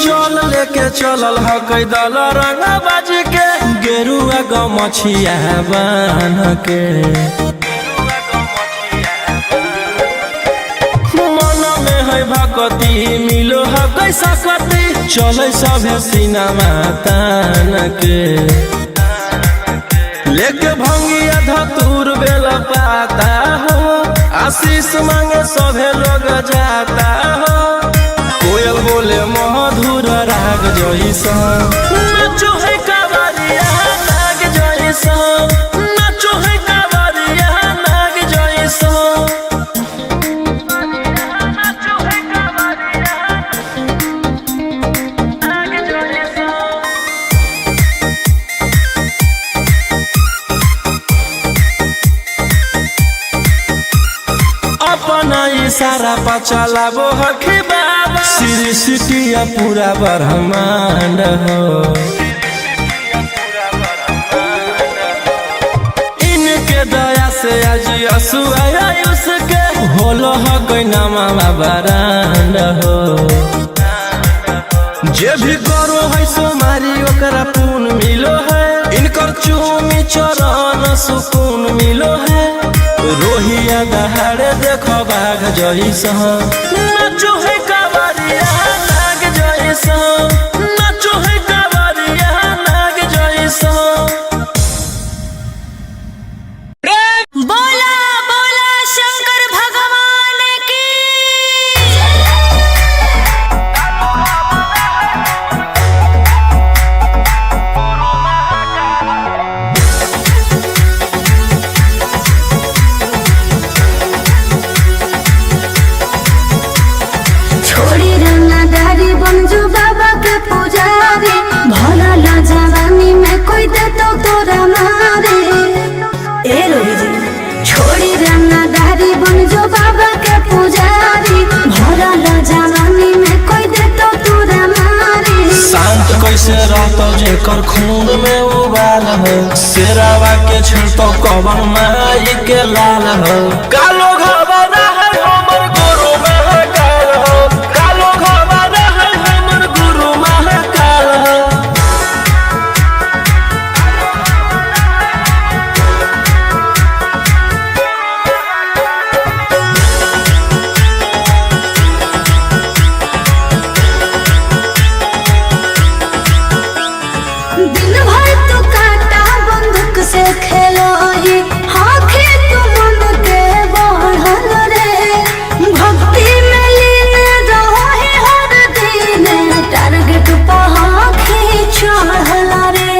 Speaker 1: जल लेके चलल ह कैदल रंग बाज के गेरुआ गमछिया बान के मन में है भक्ति मिलो है कैसा कति चले सभे सिनेमा तान के लेके भंगिया धतूर बेल पाता हो आशीष मांगे सभे लोग जाता हो कोयल बोले मधुर राग जैसा नाचो है कावरिया नाग जैसा नाचो है कावरिया नाग जैसा अपना इशारा पर चलाबो हखी बाबा श्री सिटिया पूरा ब्रह्मांड हो इनके दया से आज असुआ उसके होलो हो कोई नामा बरांड हो जे भी करो है सोमारी ओकरा पुन मिलो है इनकर चूमी चरण सुकून मिलो है रोहिया दहाड़े देखो बाघ जैसा नाचो है कावरिया नाग जैसा नाचो है कावरिया नाग जैसा
Speaker 3: बोला बोला शंकर भगवान की छोड़ी रंगदारी बन जो बाबा के पुजारी भला ला जवानी में कोई दे तो तोरा मारे ए रोही जी छोड़ी रंगदारी बन जो बाबा के पुजारी भला ला जवानी में कोई दे तो तोरा मारे
Speaker 1: शांत कैसे रहतो जेकर खून में उबाल हो शेरावा के छिड़तो कवन माई के लाल हो कालो घबरा है हमर गुरु महाकाल हो कालो घबरा है हमर गुरु महाकाल हो
Speaker 3: दिन भर तू काटा बंदूक से खेलो ही आँखें तू मन के बढ़ल रे भक्ति में लीन रहो ही हर दिन टारगेट पर आँखें चढ़ल रे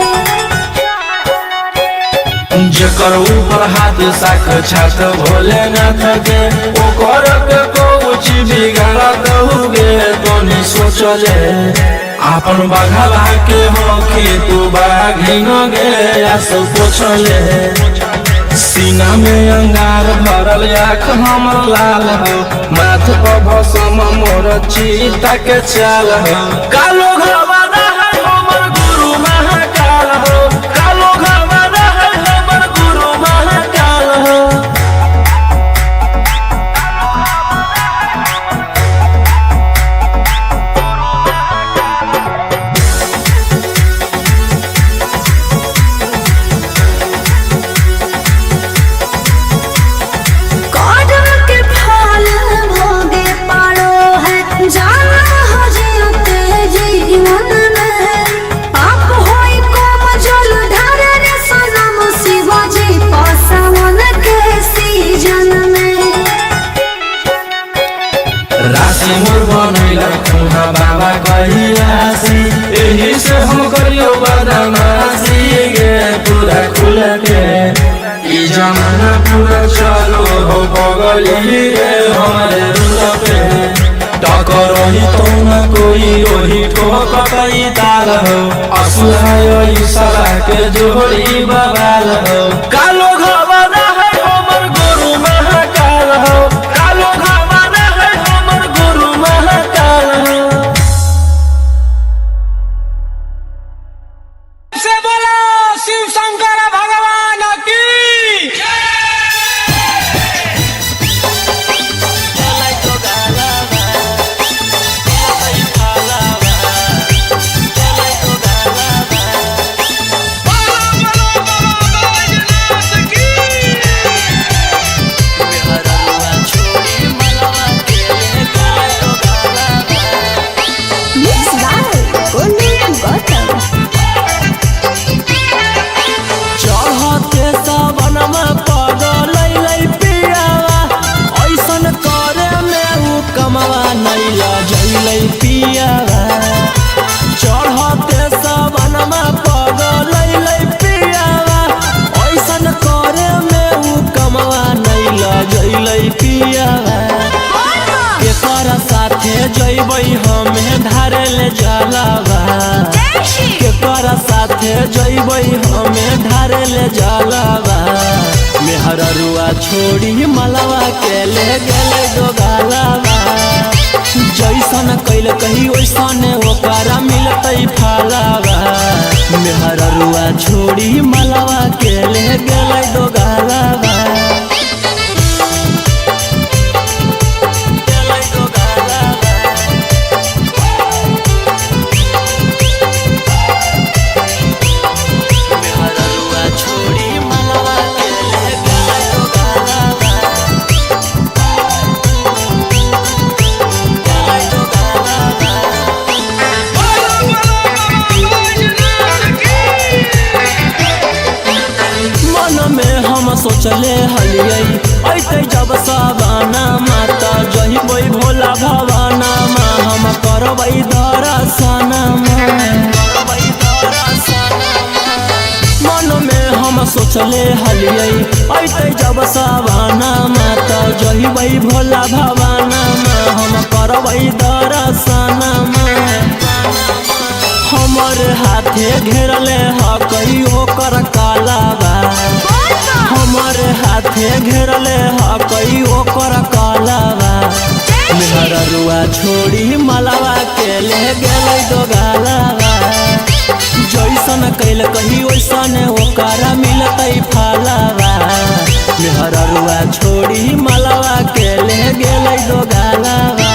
Speaker 1: जकर ऊपर हाथ साक्षात भोलेनाथ के ओकर के कुछ बिगाड़त हुए तोनी सोचले आपन बघला के होके तू बाघिन गे आस पोछले सीना में अंगार भरल आँख हमर लाल हो माथ पर भसम मोर चीता के चाल हो कालो घरवाला है हमर गुरु महाकाल हो कालो घरवाला है हमर गुरु महाकाल हो
Speaker 3: कदम के फल भोगे पारो है जाना हो जीते जीवन में पाप होई कम जल ढारे रे सनम शिवाजी पासवन के सीजन में
Speaker 1: राशि मोर बनैला तुहा बाबा कहियासी एही से हम करियो बदमाशी गे पूरा खुल के ई जमाना पूरा चलो हो बगली रे हमारे रुल पे टकरही तो न कोई ओही ठोकतई ताल हो असुहाय सला के जोड़ी बवाल हो कालो घरवाला है हमर गुरु महाकाल हो कालो घरवाला है हमर गुरु महाकाल हो
Speaker 4: से बोलो शिव शंकर भगवान की
Speaker 2: चढ़ते सावनमा पगलै पियावा ऐसन करे में उ कमवा नैला जैलै पियावा चढ़ते सावनमा पगलै पियावा ऐसन करे में उ कमवा नैला जैलै पियावा केकर साथे जैबै हमे धारल जलावा केकर साथे जैबै हमे ढारल जलावा मेहररुआ छोड़ी मलवा के ले गेले दोगालावा जैसन कैल कही वैसन ओकरा मिलतै फलावा मेहररुआ छोड़ी मलवा के ले गेले दोगालावा सोचले हलियै ऐते जब सावाना माता जहिबै भोला भवाना मा हम करबै दर्शना मन में हम सोचले हलियै ऐते जब सावाना माता जहिबै भोला भवाना मा हम करबै दर्शना हमर हाथे घेरले ह कहियो कर कालावा हमर हाथे घेरले ह कहियो कर कालावा मेहररुआ छोड़ी मलवा के ले गेलै दोगालावा जैसन कैल कही वैसन ओकरा मिलतै फलावा मेहररुआ छोड़ी मलवा के ले गेलै दोगालावा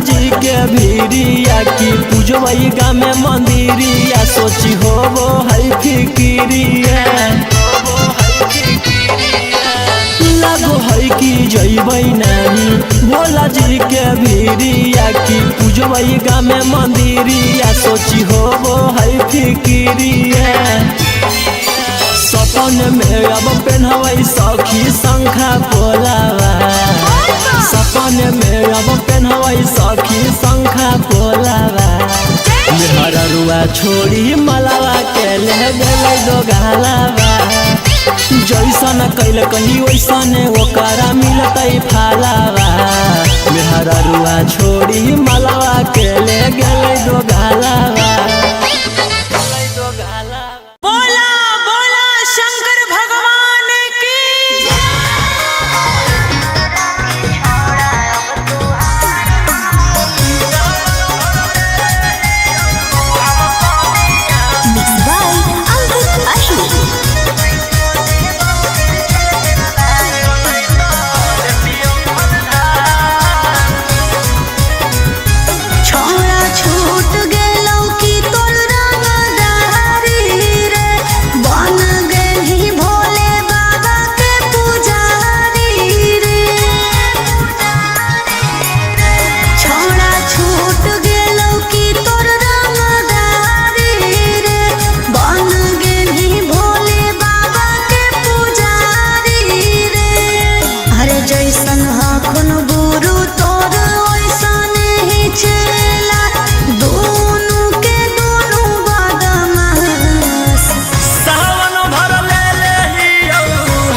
Speaker 2: जी के भीरिया की पूजवई गा में मंदिरिया सोची हो वो है फिकिरिया लागो है कि जइबै नहीं भोला जी के भीरिया की पूजवई गा में मंदिरिया सोची हो वो है फिकिरिया सपन में अब पेन्हवई सखी शंखा पोलावा सपन में अब पेन्हवई सखी शंखा पोलावा मेहररुआ छोड़ी मलावा के ले गेलै दो गालावा जैसन कैल कहीं वैसन ओकरा मिलतै फालावा मेहररुआ छोड़ी मलावा के ले गेलै दो गालावा
Speaker 4: बोला बोला शंकर भगवान की
Speaker 3: Mixed by Ankit Ashmi. छोड़ा छूट गेलौ की तोर रंगदारी रे बन गेलही भोले बाबा के पुजारी रे छोड़ा छूट गेलौ की तोर रंगदारी रे बन गेलही भोले बाबा के पुजारी रे अरे जैसन हखुन गुरु तोर ओइसन ही चला दोनों के दोनों बदमाश
Speaker 2: सावन भर ले लेहियौ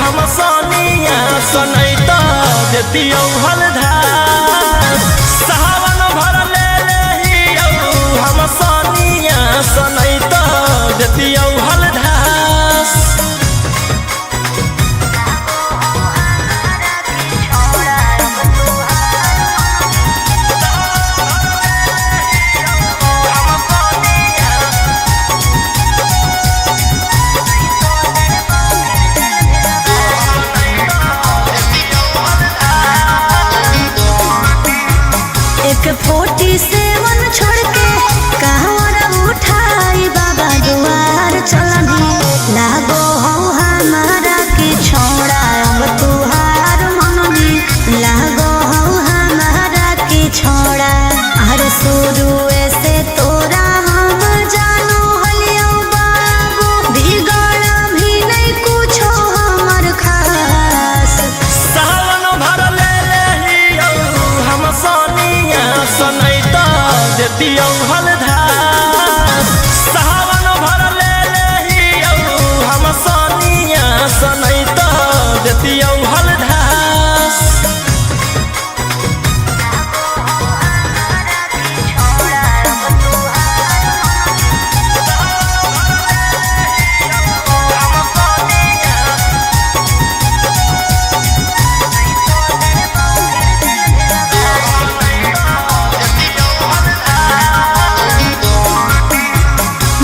Speaker 2: हम सोनिया सनैता देतियौ हलधार सावन भर ले लेहियौ हम सोनिया सनैता देतियौ हलधार
Speaker 3: एक 47 छोड़ के कहवर उठाई बाबा दुआर चलनी लागो हो हमारा के छोड़ा अब तुहार मननी लागो हो हमारा के छोड़ा अरे शुरू से तोरा हम जानो हलियो बाबू बिगड़ भी नहीं कुछो हमर खास
Speaker 2: सावन भर ले लेहियौ हम सोनिया सनैता देतियौ हलधार सावन भर ले लेहियौ हम सोनिया सनैता देतियौ हलधार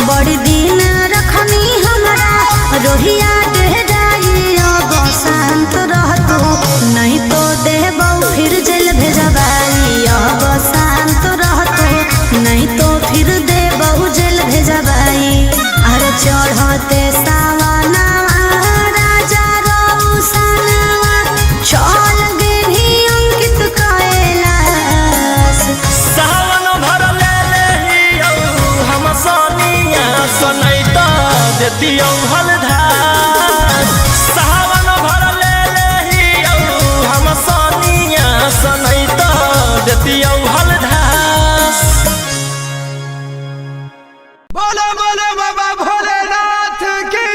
Speaker 3: बड़ी दिन रखनी हमरा रोहिया डेराई अब शांत रहतो नहीं तो देबौ फिर जेल भेजबाई अब शांत रहतो नहीं तो फिर देबौ जेल भेजबाई अरे चढ़ते सावना राजा रौसनवा चल गेली अंकित कैलाश
Speaker 2: सावन भर ले लेहियौ हम सोनिया सनैता देतियौ हलधार सावन भर ले लेहियौ हम सोनिया सनैता देतियौ हलधार
Speaker 4: बोलो बोलो बाबा भोलेनाथ की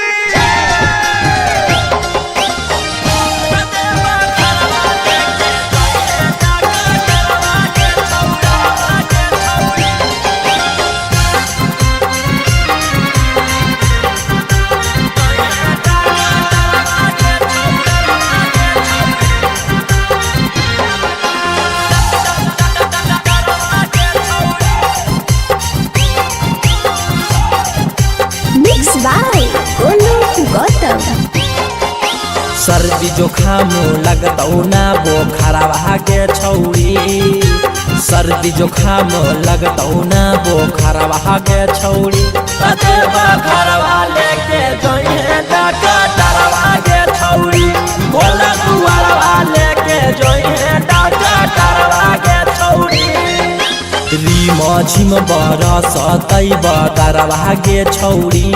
Speaker 2: सर्दी जोखाम लगतौ ना बोखरवा के छौरी सर्दी जुखाम लगतौ ना बोखरवा के छौड़ी कतेबा घरवा लेके जोइहे डॉक्टरवा के छौड़ी बोला दुआरवा लेके जोइहे डॉक्टरवा के छौड़ी रीमा झिम बरस तैब दरवा के छौड़ी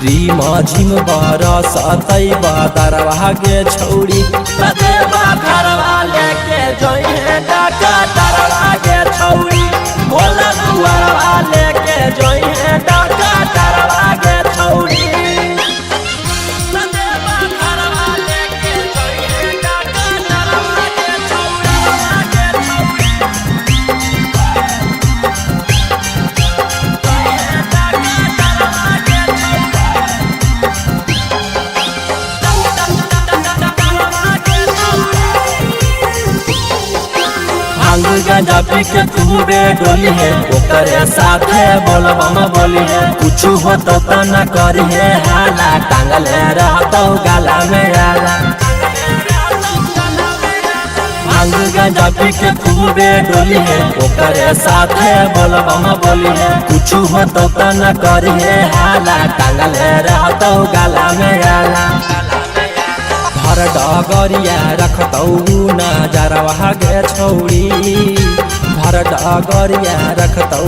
Speaker 2: रीमा झिम बरस तैब दरवा के छौड़ी कतेबा घरवा लेके जोइहे डॉक्टरवा के छौड़ी बोला दुआरवा लेके जोइहे डॉक्टरवा के छौड़ी कतेबा घरवा लेके जोइहे डॉक्टरवा के छौड़ी भांग गांजा पी के खूबे डोली है ओकरे साथे बोलबम बोली है कुछ हो तो न करी है हाला टांगल रहतो गाला में आला भांग गांजा पी के खूबे डोली है ओकरे साथे बोलबम बोली है कुछ हो तो न करी है हाला टांगल रहतो गाला में आला हर डगरिया रखतौ नजरवा के छौड़ी भर डगरिया रखतौ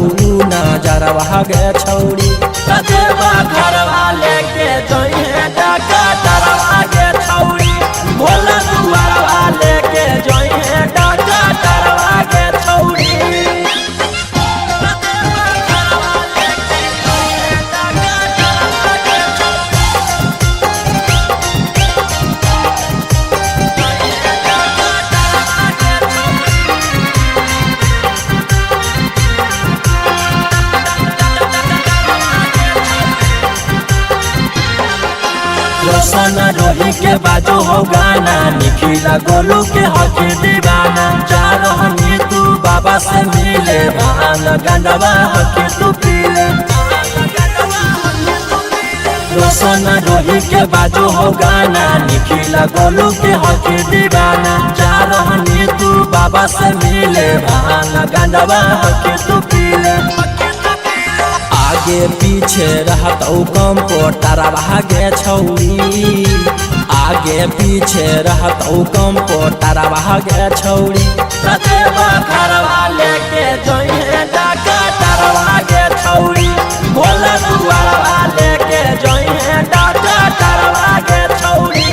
Speaker 2: नजरवा के छौड़ी कतेबा घरवा लेके जोइहे डॉक्टरवा के छौड़ी भोला दुआरवा लेके जोइहे डॉक्टरवा के छौड़ी रोशन रोही के बाजो हो गाना निखिला गोलू के हके दीवाना जा रहनी तू बाबा से मिले भांग गंडवा हके तू पीले रोशन रोही के बाजो हो गाना निखिला गोलू के हके दीवाना जा रहनी तू बाबा से मिले भांग गंडवा हके तू पीले आगे पीछे रहतौ कंपोटरवा के छौड़ी आगे पीछे रहतौ कंपोटरवा के छौड़ी कतेबा घरवा लेके जोइहे डॉक्टरवा के छौड़ी भोला दुआरवा लेके जोइहे डॉक्टरवा के छौड़ी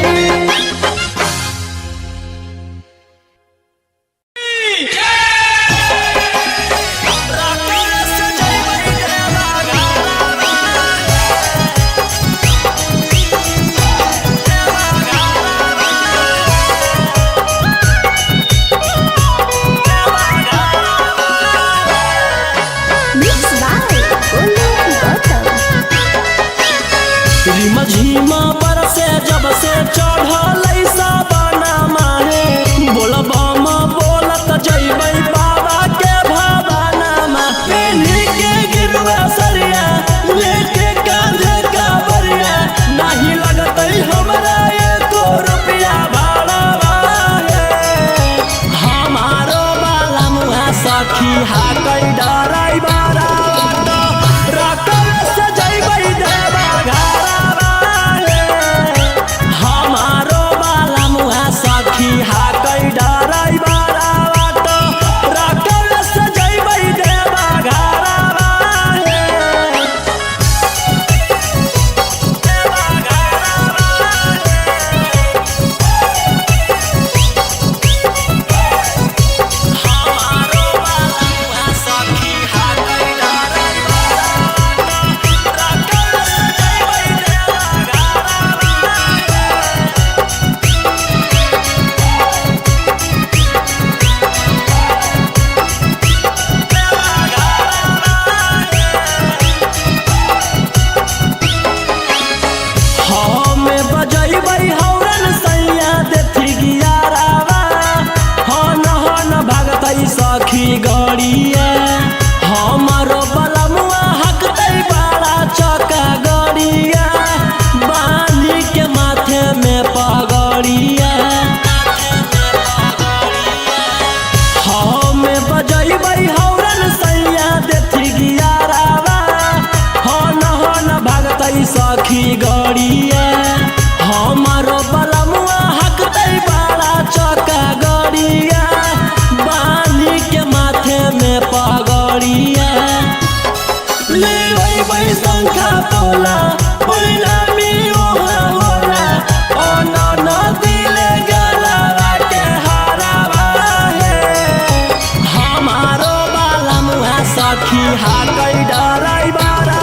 Speaker 2: भई सखी गड़िया हमारो बलमुआ हकते बड़ा चौका गड़िया बांधी के माथे में पगड़िया ले वही शंखा पोला परिणामी ओहा होला ओ न दिले गला के हारावा है हमारो बलमुआ सखी हाकै डराई बारा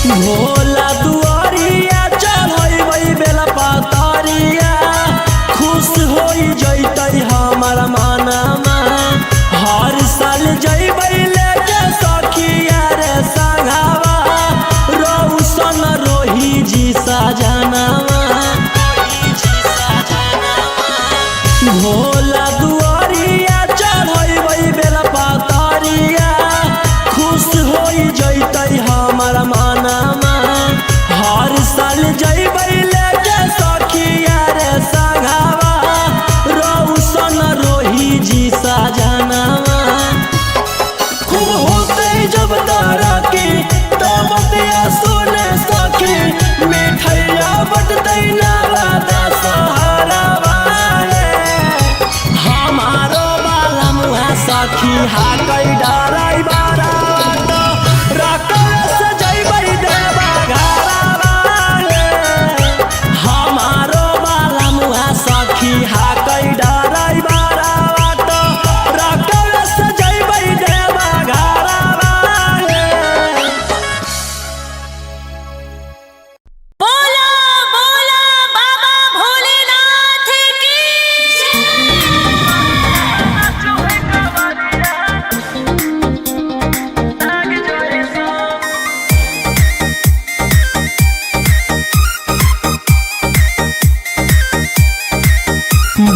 Speaker 2: भोला दुआरिया चढ़ै बेला पतरिया खुश हो जैतै हमार मनमा हर साल जैबै लेके सखिया रे संघावा रौशन रोही जी सजनावा भोला दुआरिया चढ़ै बेला पतरिया खुश हो जैतै हमार मनमा हर साल जैबै लेके सखिया रे संघावा रौशन रोही जी सजनावा खूब होते जब तारा की तब बतिया सुने सखी मिठैया बटतै नाला सहारावा हमारो बलमुआ सखी हाकै डराई बारा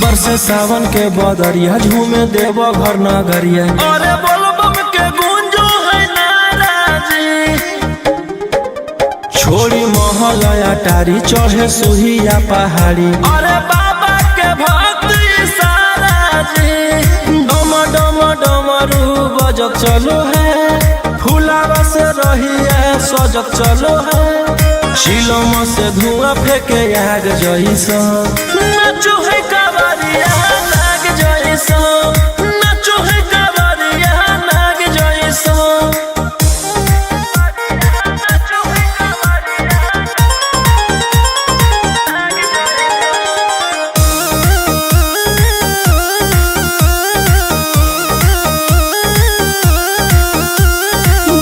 Speaker 1: बरसे सावन के बदरिया झूमे देव घर नगरिया अरे बोलबम के गूंजो है नाराजी छोड़ी महल अटारी चढ़े सुहिया पहाड़ी अरे बाबा के भक्ति सारा जी डम डम डमरू बजत चलो है फुलावा से रही है सजत चलो है चिलम से धुआं फेंके आग जैसा नाचो है कावरिया नाग जैसा नाचो है कावरिया नाग जैसा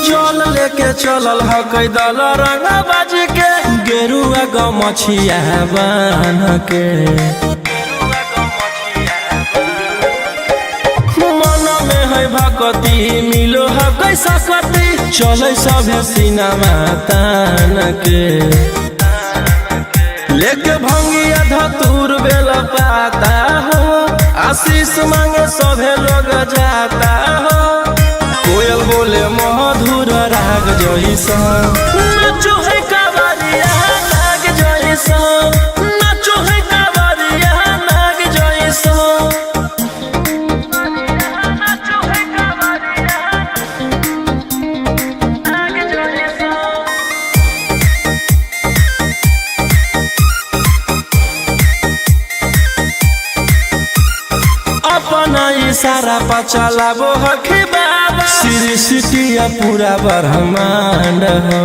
Speaker 1: जल लेके चलल हकै दल रंगा बाजी के गेरुआ गमछिया बान के मन में है भक्ति मिलो हकै सकती चलै सभे सीनामा तान के लेके भंगिया धतूर बेला पाता हो आशीष मांगे सभे लोग जाता हो कोयल बोले मधुर राग जैसा नाचो है कावरिया नाग जैसा नाचो है कावरिया नाग जैसा नाचो है कावरिया नाग जैसा अपना इशारा पर चलाबो हखी बाबा श्री सिटिया पूरा ब्रह्मांड हो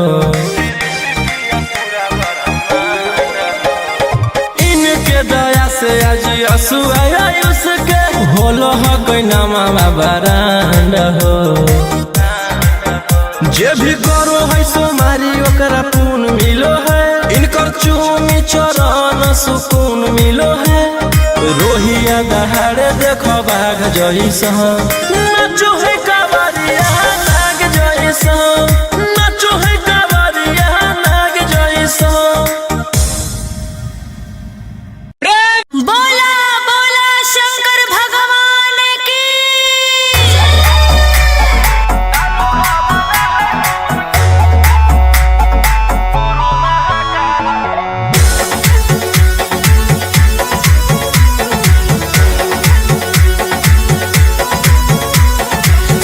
Speaker 1: इनके दया से आज असुआ उसके होलो हकै नामा बरांड हो जे भी करो है सोमारी ओकरा पुण्य मिलो है इनकर चूमी चरण सुकून मिलो है रोहिया दहाड़े देखो बाघ जैसा नाचो है कावरिया नाग जैसा नाचो है कावरिया नाग जैसा।
Speaker 3: बोला बोला शंकर भगवान की।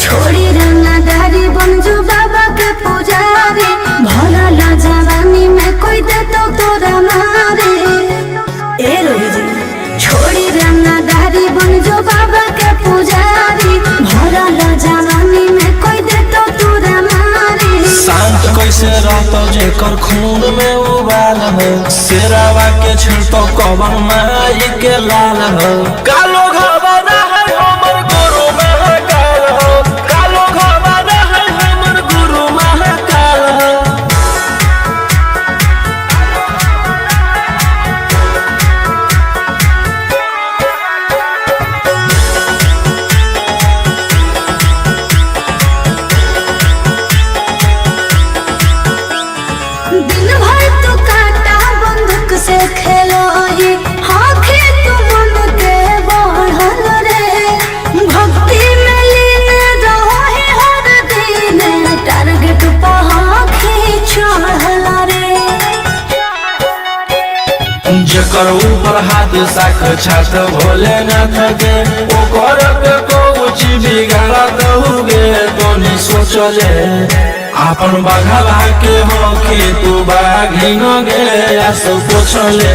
Speaker 3: छोड़ी रंगदारी बन जो बाबा के पुजारी भला ला जवानी में कोई दे तो तोरा मारे। ए रोही जी छोड़ी रंगदारी बन जो बाबा के पुजारी भला ला जवानी में कोई दे तो तोरा मारे।
Speaker 1: शांत कैसे रहतो जेकर खून में उबाल हो शेरावा के छिड़तो कवन माई के लाल हो कालो घबरा है हमर गुरु महाकाल हो कालो घबरा है हमर गुरु महाकाल हो।
Speaker 3: दिन भर तो काटा बंदूक से खेलो ये आँखें तो मन के बढ़ल रे। भक्ति में लीन रहो है हर दिन टारगेट पर आँखें चढ़ल रे।
Speaker 1: जेकर ऊपर हाथ साक्षात भोलेनाथ के ओकर के कुछ बिगाड़त हुए तोनी सोचले आपन बघला के होके तू बाघिन गे आसो पोछले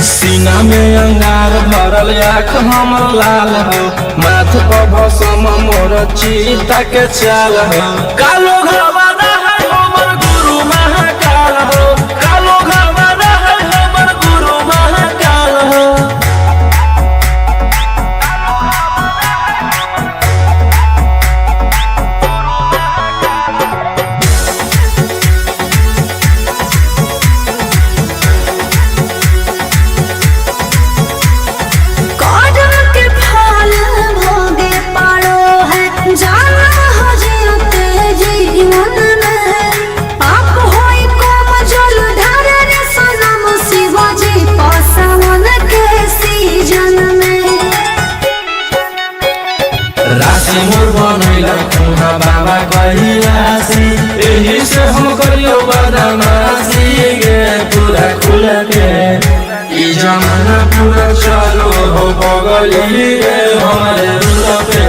Speaker 1: सीना में अंगार भरल आँख हमर लाल हो माथ पर भसम मोर चीता के चाल हो कालो घबरा है हमर गुरु महाकाल हो कालो घबरा है हमर गुरु महाकाल हो।
Speaker 3: कर्म के फल भोगे पारो है जाना हो जियते जीवन में पाप होई कम जल ढारे रे सनम शिवजी पासवन के सीजन में।
Speaker 1: राशि मोर बनैल खुना बाबा कहिलासी एही से हम करियो बदमाशी गे पूरा खुल के ई जमाना पूरा चलो हो बगली रे हमारे रुल पे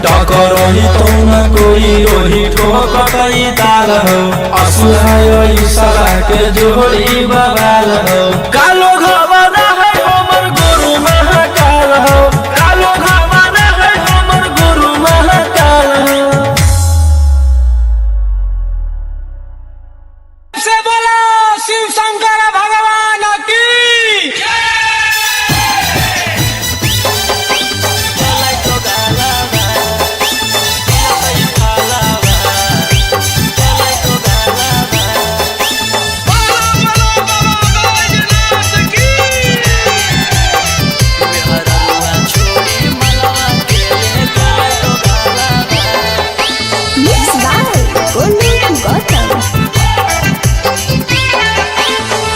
Speaker 1: टकरही तो न कोई ओही ठोकतई ताल हो असुहाय ईशा के जोड़ी बवाल हो कालो घबरा है हमर गुरु महाकाल हो कालो घबरा है हमर गुरु महाकाल हो।
Speaker 4: से बोला शिव शंकर भगवान की।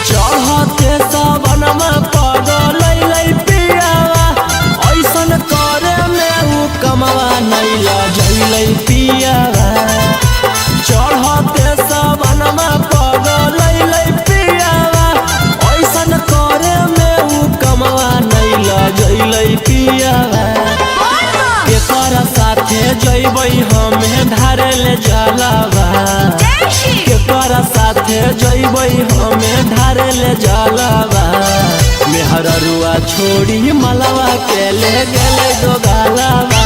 Speaker 2: चढ़ते सबनमा पगलै पियावा ऐसन करे में उ कमवा नैला जैलै पियावा चढ़ते सबनमा पगलै पियावा ऐसन करे में उ कमवा नैला जैलै पियावा केकर साथे जैबै हमें धारे ले जलावा केकर साथे जैबै हमें धारे ले जलावा मेहररुआ छोड़ी मलवा के ले गेले दोगालावा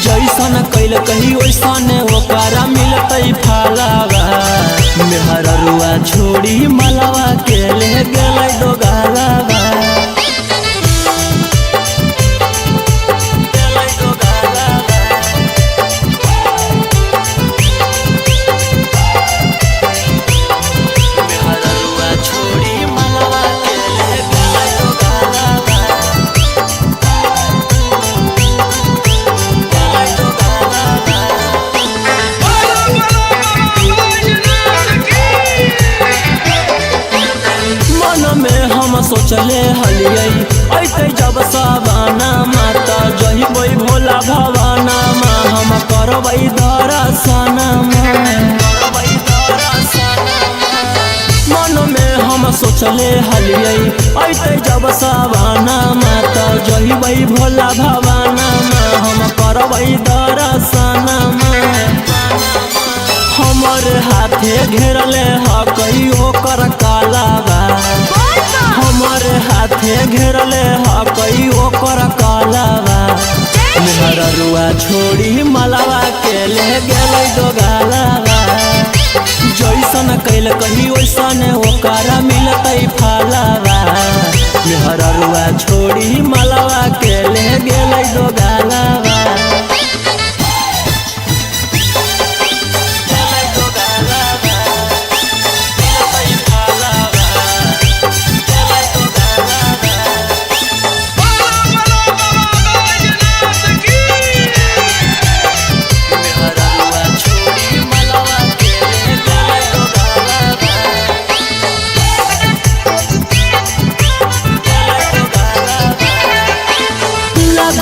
Speaker 2: जैसन कैल कही वैसन ओकरा मिलतै फलावा मेहररुआ छोड़ी मलवा के ले गेले दोगालावा सोचले हलियै ऐते जब सवाना माता जहिबै भोला भवाना मा हम करबै दर्शन मन में हम सोचले हलियै ऐते जब सवाना माता जहिबै भोला भवाना मा हम करबै दर्शन हमर हाथे घेरले हकई ओकर कालाबा हमर हाथे घेरले हकई ओकर कालाबा मेहररुआ छोड़ी मलावा के ले गेलै दोगालाबा जैसन कैल कही वैसन ओकर मिलतै फलाबा मेहररुआ छोड़ी मलावा के ले गेलै दोगालाबा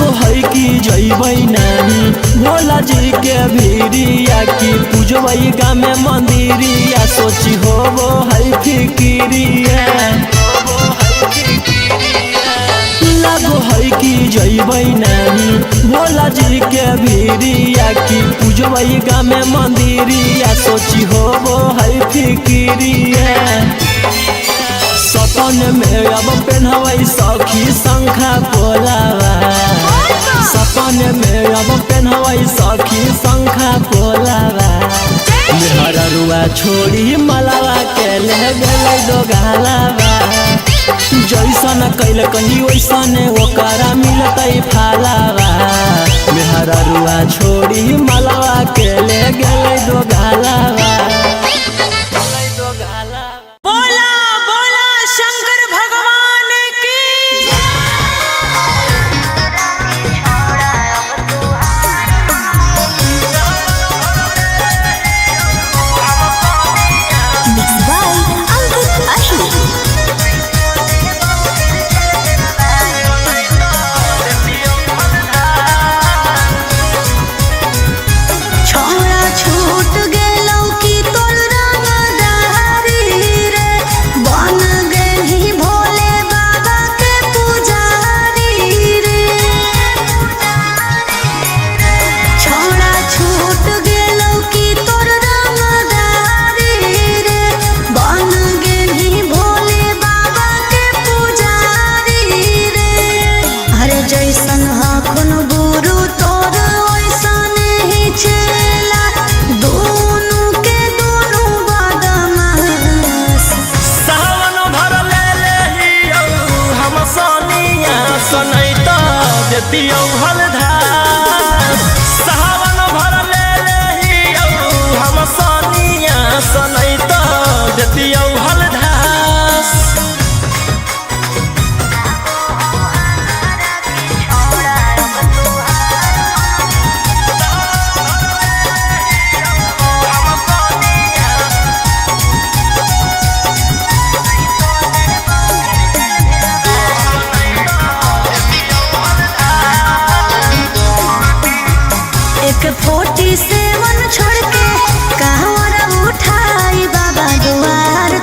Speaker 2: जइबै नानी भोला जी के भीरिया की पूजबै गाँव में मंदिरिया सोची होबो है फिकिरिया लागो है कि जइबै नानी भोला जी के भीरिया की पूजबै गाँव में मंदिरिया सोची होबो है फिकिरिया सपन में अब पेन्हबै सखी शंखा पोलावा सपन में अब पेन्हबै सखी शंखा पोलावा मेहररुआ छोड़ी मलावा के ले गेलै दोगालाबा जैसन कैल कही वैसन ओकरा मिलतै फलावा मेहररुआ छोड़ी मलावा के ले गेलै दोगालाबा सावन भर ले लेहियौ हम सनिया सनैत देतियौ हलधास
Speaker 3: एक 47 छोड़ के कहवर उठाई बाबा दुआर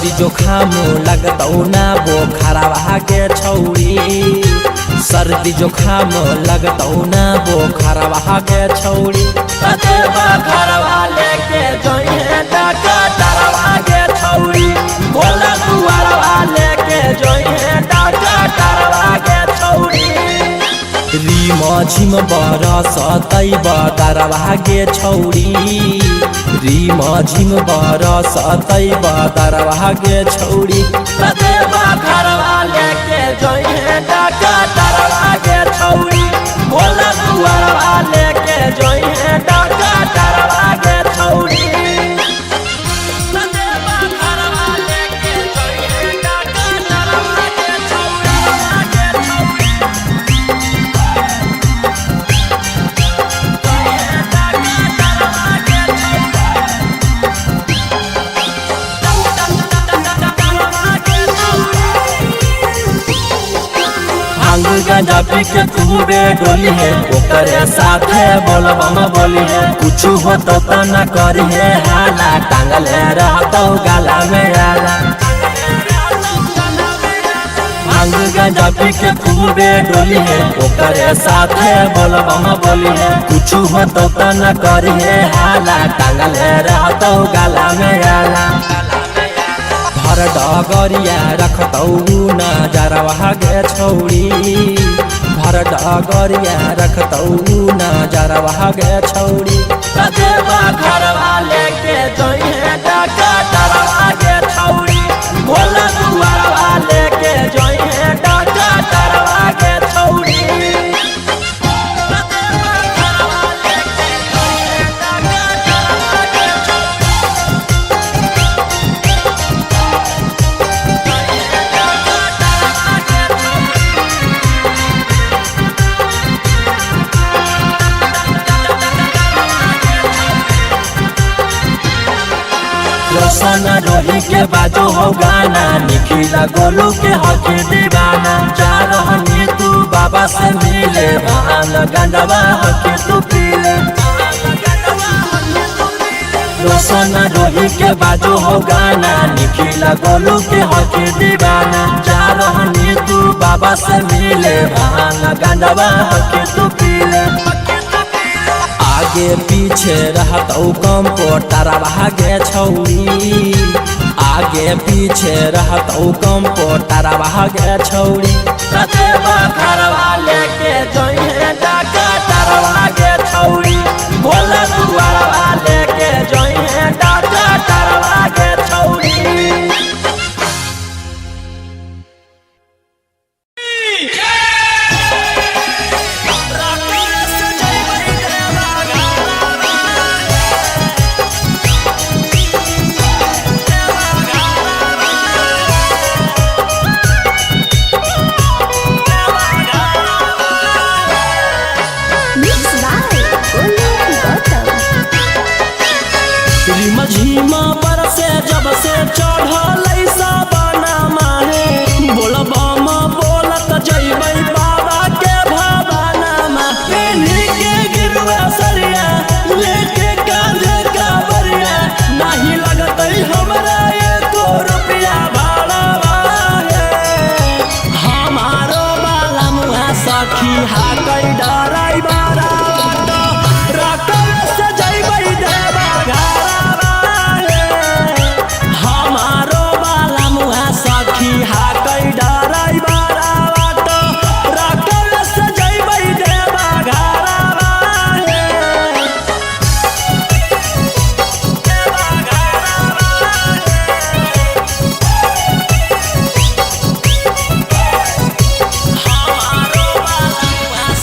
Speaker 2: सर्दी जोखाम लगतौ ना बोखरवा के छौड़ी सर्दी जोखाम लगतौ ना बोखरवा के छौड़ी ततेबा घरवा लेके जोइहे डकटरवा के छौड़ी बोला दुआरवा लेके जोइहे डकटरवा के छौड़ी रिम झिम बरसतै बदरवा गे छौड़ी रिम झिम बरसतै बदरवा गे छौड़ी ततेबा घरवा लेके जोइहे डकटरवा गे छौड़ी बोला दुआरवा लेके जोइहे डकटरवा गे छौड़ी ततेबा घरवा लेके जोइहे डकटरवा गे छौड़ी भांग गांजा पी के खूबे डोली है ओकरे साथे बोलबम बोली है कुछ हो तो न करी है हाला टांगले रहतो गाला में आला भांग गांजा पी के खूबे डोली है ओकरे साथे बोलबम बोली है कुछ हो तो न करी है हाला टांगले रहतो गाला में आला भर डगरिया रखतौ नजरवा गे छौड़ी भर डगरिया रखतौ नजरवा गे छौड़ी ततेबा घरवा लेके जोइहे डकटरवा गे छौड़ी बोला दुआरवा लेके जोइहे डकटरवा गे छौड़ी रोशन रोही के बाजो हो गाना निखिला गोलू के हक दीवाना जा रहनी तू बाबा से मिले भान गंडवा हक तू पीले रोशन रोही के बाजो हो गाना निखिला गोलू के हक दीवाना जा रहनी तू बाबा से मिले भान गंडवा हक तू पीले आगे पीछे रहतौ कंपोटरवा गे छौड़ी आगे पीछे रहतौ कंपोटरवा गे छौड़ी ततेबा घरवा लेके जोइहे डकटरवा गे छौड़ी बोला दुआरवा लेके जोइहे डकटरवा गे छौड़ी झीमा पर से जब से चढ़ल साबना माहे बोलबम बोलत जइबै बाबा के भवाना मा पेन्ही के गिरवा सरिया लेके कांधे कावरिया नहीं लगतै हमरा एको रुपया भाड़ा हमारो बाला मुहा सखी हाकै डराई बारा रकम से जइबै देवा हमारो बाला मुहा सखी हाकै डराई बारा रकम से जइबै देवा घरवा हमारो बाला मुहा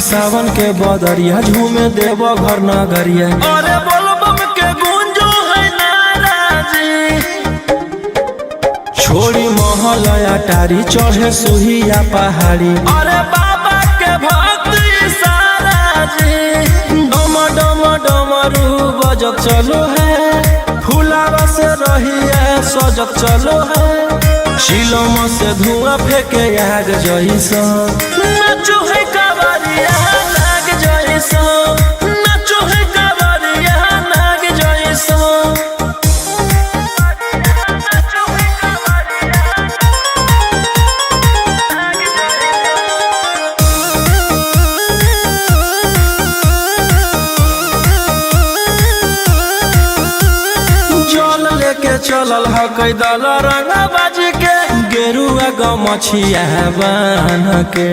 Speaker 1: सावन के बदरिया झूमे देव घर नगरिया। अरे बोलबम के गूंजो है नाराजी, छोड़ी महल अटारी चढ़े सुहिया पहाड़ी। अरे बाबा के भक्त सारा जी, डम डम डमरू बजत चलो है, फुलावा से रहिया सजत चलो है, शिलम से धुआं फेंके आग जैसा। नाचो है कावरिया नाग जैसा, नाचो है कावरिया नाग जैसा। जल लेके चलल ह कैदल रंगा बाजी के, गेरुआ गमछिया बान के।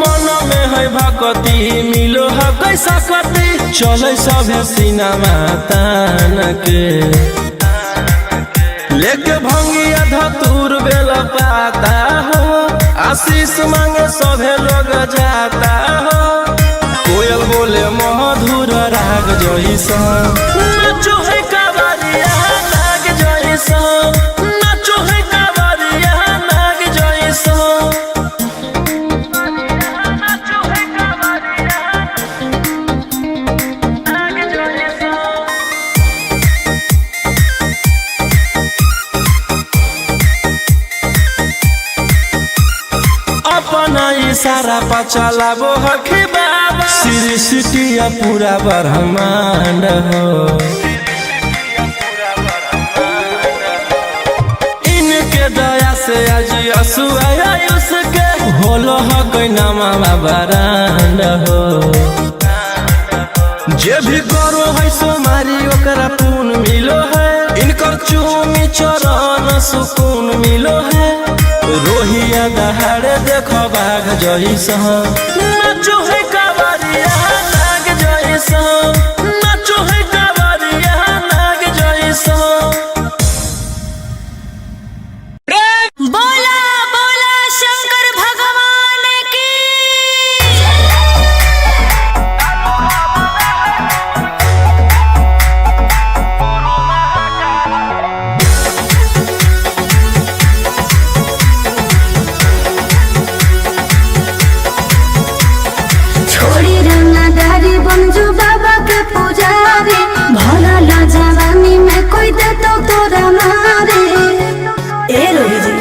Speaker 1: मन में है भक्ति मिलो है कैसा कति, चले सभे सिनेमा तान के। लेके भंगिया धतूर बेल पाता हो, आशीष मांगे सभे लोग जाता हो, कोयल बोले मधुर राग जैसा। नाचो है कावरिया नाग जैसा, नाचो है कावरिया नाग जैसा। नाचो है कावरिया नाग जैसा। अपना इशारा पर चलाबो हखी बाबा, सृष्टिया पूरा ब्रह्मांड हो। इनके दया से आज आयुष के होलो है कोई नामा बरांड हो। जे भी करो है सोमारी ओकरा पून मिलो है, इनकर चूमी चरण सुकून मिलो है, रोहिया दहाड़े देखो बाघ जैसा। नाचो है कावरिया नाग जैसा, नाचो है कावरिया नाग जैसा।
Speaker 3: बोला बोला शंकर भगवान की। छोड़ी रंगदारी बंजू बाबा के पुजारी, भला ला जवानी में कोई दे तो तोरा मारे। ए रोही जी,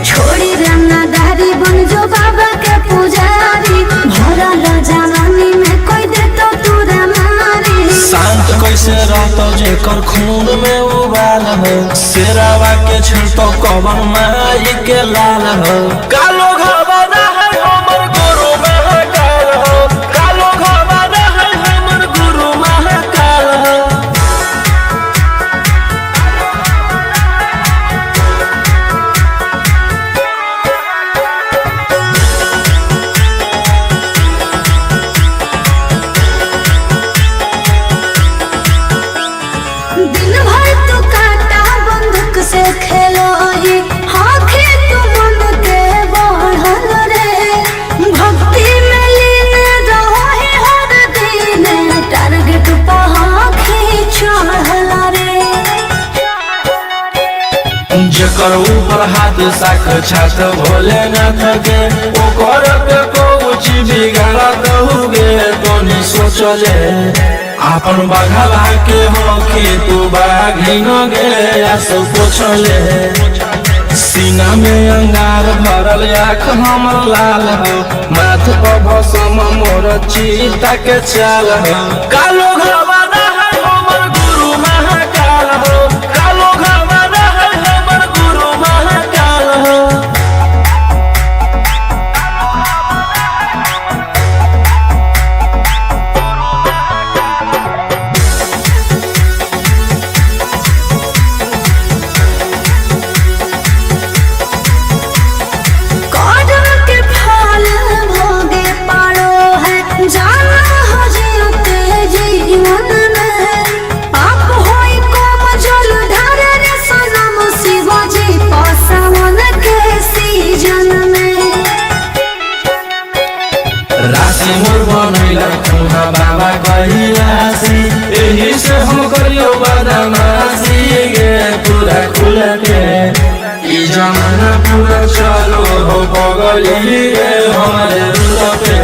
Speaker 3: छोड़ी रंगदारी बंजू बाबा के पुजारी, भला ला जवानी में कोई दे तो तोरा मारे।
Speaker 1: शांत कैसे रहतो जेकर खून में उबाल हो, शेरावा के छिड़तो कवन माई के लाल हो। कालो घबरा है हमर गुरु महाकाल हो, कालो घबरा है हमर गुरु महाकाल हो।
Speaker 3: दिन भर तू काटा बंदूक से खेलो ही, आँखें तू मन के बढ़ल रे। भक्ति में लीन रहो ही हर दिन, टारगेट पर आँखें चढ़ल रे।
Speaker 1: जेकर ऊपर हाथ साक्षात भोलेनाथ के, ओकर के कुछ बिगाड़त हुए तोनी सोचले। आपन बघला के होखी तू बाघिन गे आस पोछले। सीना में अंगार भरल आँख हमर लाल हो, माथ पर भसम मोर चीता के चाल हो। कालो घबरा है हमर गुरु महाकाल हो, कालो घबरा है हमर गुरु महाकाल हो।
Speaker 3: कौन के फल भोगे पारो है, जाना हो जीते जीवन
Speaker 1: पगली रे हमारे दिल पे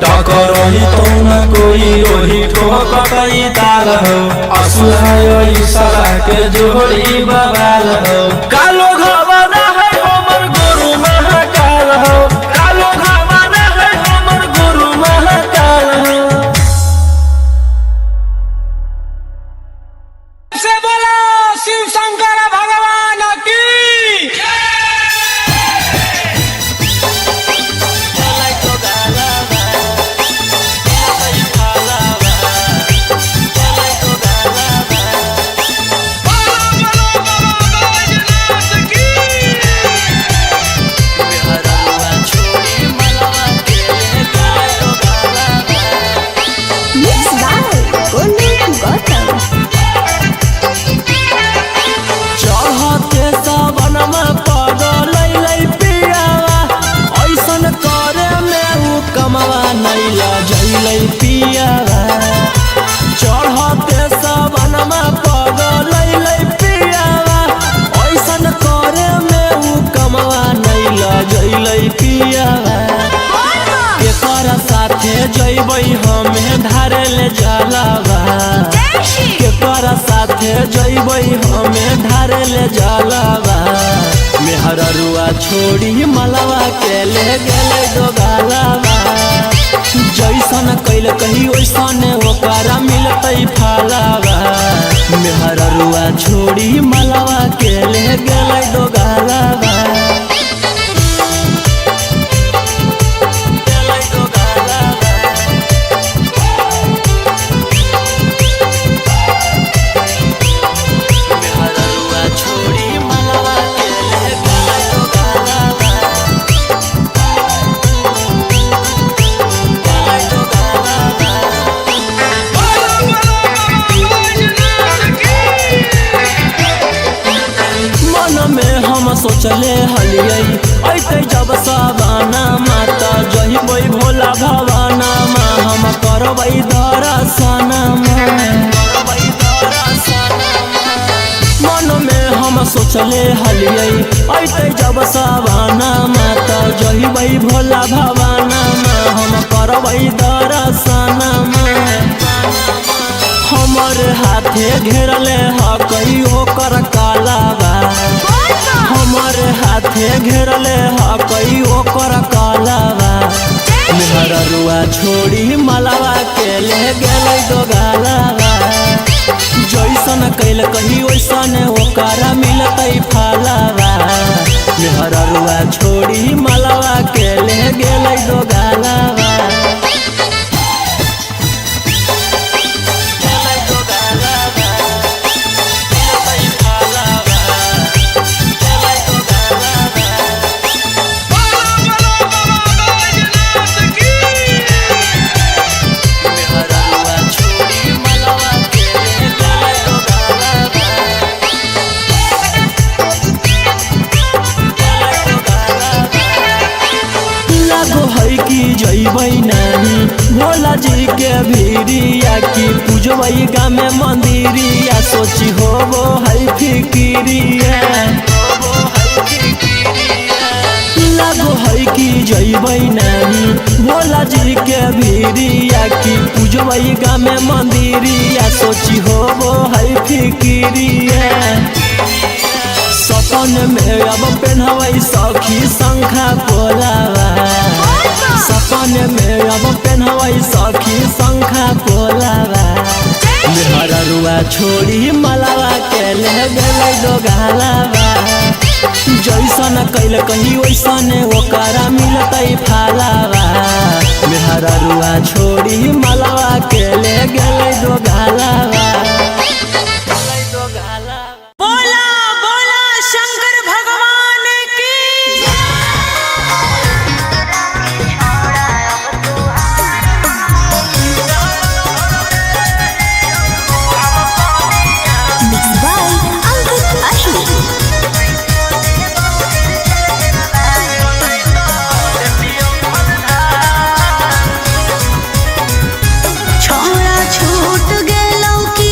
Speaker 1: टकरही तो न कोई ओही ठोकई ताल हो असुहाय सला के जोड़ी बवाल हो कालो घबरा है हमर गुरु महाकाल हो कालो घबरा है हमर गुरु महाकाल हो
Speaker 4: से बोला शिव शंकर भगवान की
Speaker 2: चढ़ते सबनमा पगलै पियावा ऐसन करे में उ कमवा नहीं लजैलै पियावा केकर साथे जइबै हमें धारे ले जलावा केकर साथे जइबै हमें धारे ले जलावा मेहररुआ छोड़ी मलवा के ले गेलै दोगालावा जैसन कैल कही वैसन ओकरा मिलतै फलावा मेहररुआ छोड़ी मलवा के ले गेलै दोगालावा सोचले हलियै ऐते जब सवाना माता जहिबै भोला भवाना मा हम करबै दर्शन मन में हम सोचले हलियै ऐते जब सवाना माता जहिबै भोला भवाना मा हम करबै दर्शन हमर हाथे घेरले हकई ओकर कालावा हमर हाथे घेरले हकई ओकर कालावा मेहररुआ छोड़ी मलवा के ले गेलै दोगालावा जैसन कैल कही वैसन ओकरा मिलतै फलावा मेहररुआ छोड़ी मलवा के ले गेलै दोगालावा जइबै नानी भोला जी के भीरिया की पूजबै गाँव में मंदिरिया सोची होबो है फिकिरिया लागो है कि जइबै नानी भोला जी के भीरिया की पूजबै गाँव में मंदिरिया सोची होबो है फिकिरिया सपन में अब पेन्हबै सखी शंखा पोलावा सपन में अब पेन्हबै सखी शंखा पोलावा मेहररुआ छोड़ी मलवा के ले गेलै दोगालावा जैसन कैल कही वैसन ओकरा मिलतै फलावा मेहररुआ छोड़ी मलवा के ले गेलै दोगालावा
Speaker 3: छूट गेलौ की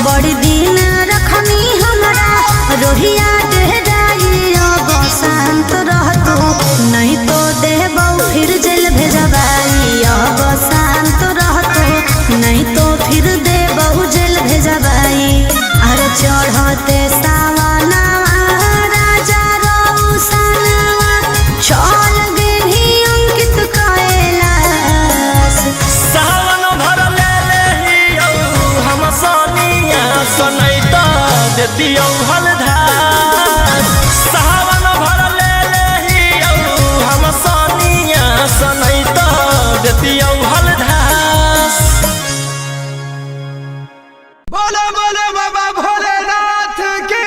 Speaker 3: बड़ी दिन रखनी हमरा रोहिया डेराई अब शांत रहतो नहीं तो देबौ फिर जेल भेजबाई अब शांत रहतो नहीं तो फिर देबौ जेल भेजबाई अरे चढ़ते सावनवा राजा रौसनवा चल गेली अंकित कैलाश
Speaker 2: सावन भर ले लेहियो हम सोनिया सनैता देतियो हलधार सावन भर ले लेहियो हम सोनिया सनैता देतियो हलधार।
Speaker 4: बोलो बोलो बाबा भोलेनाथ की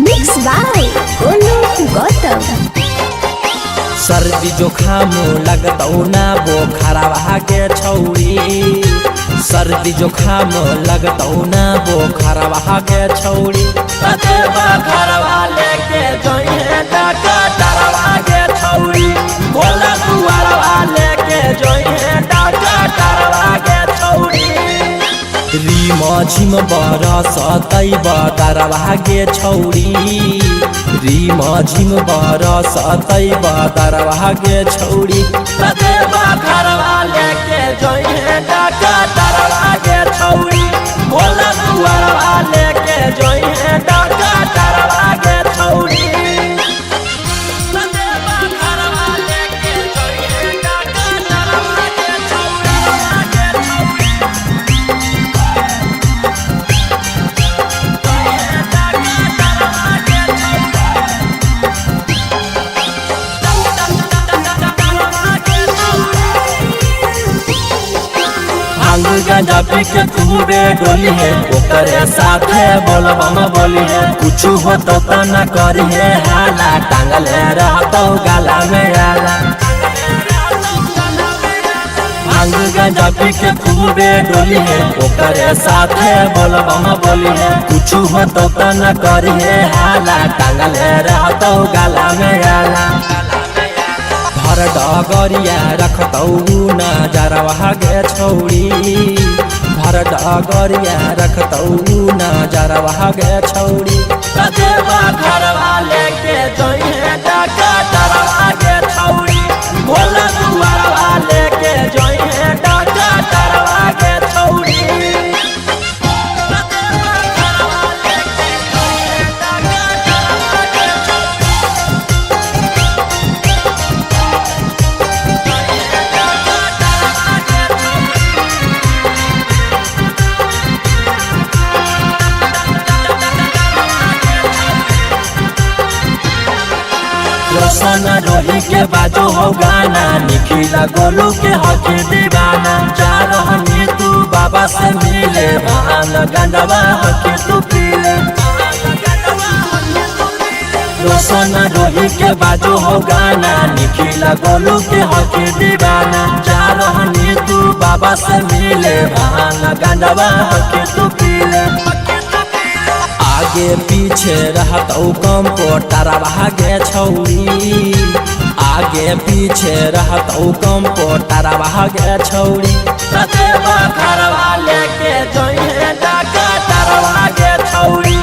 Speaker 3: मिक्स बाय गोलू गौतम
Speaker 2: सर्दी जुखाम लगतौ ना बोखरवा के छौरी सर्दी जुखाम लगतौ ना बोखरवा के छौरी ततेबा घरवा लेके जोइहे डकटरवा के छौरी भोला दुआरवा लेके जोइहे डकटरवा के छौरी रीम झिम बरसतै बदरवा के छौरी रीम झिम बरसतै बदरवा के छौरी ततेबा घरवा लेके जोइहे डकटरवा के छौरी भोला दुआरवा लेके जोइहे डकटरवा के छौरी ततेबा घरवा लेके जोइहे डकटरवा के छौरी भांग गांजा पी के खूबे डोली है ओकरे साथे बोलबम बोली है कुछ हो तो न करी है हाला टांगले रहतो गाला में आला भांग गांजा पी के खूबे डोली है ओकरे साथे बोलबम बोली है कुछ हो तो न करी है हाला टांगले रहतो गाला में आला भर डगरिया रखतौ नजरवा गे छौरी भर डगरिया रखतौ नजरवा गे छौरी ततेबा घरवा लेके जोइहे डकटरवा गे छौरी भोला दुआरवा लेके जोइहे डकटरवा गे छौरी ततेबा घरवा लेके जोइहे डकटरवा गे छौरी रोशन रोही के बाजो हो गाना निखिला गोलू के हक दीवाना जा रहनी तू बाबा से मिले भान गंडवा हक तू पीले रोशन रोही के बाजो हो गाना निखिला गोलू के हक दीवाना जा रहनी तू बाबा से मिले भान गंडवा हक तू पीले आगे पीछे रहतौ कंपोटरवा गे छौरी आगे पीछे रहतौ कंपोटरवा गे छौरी ततेबा घरवा लेके जोइहे डकटरवा गे छौरी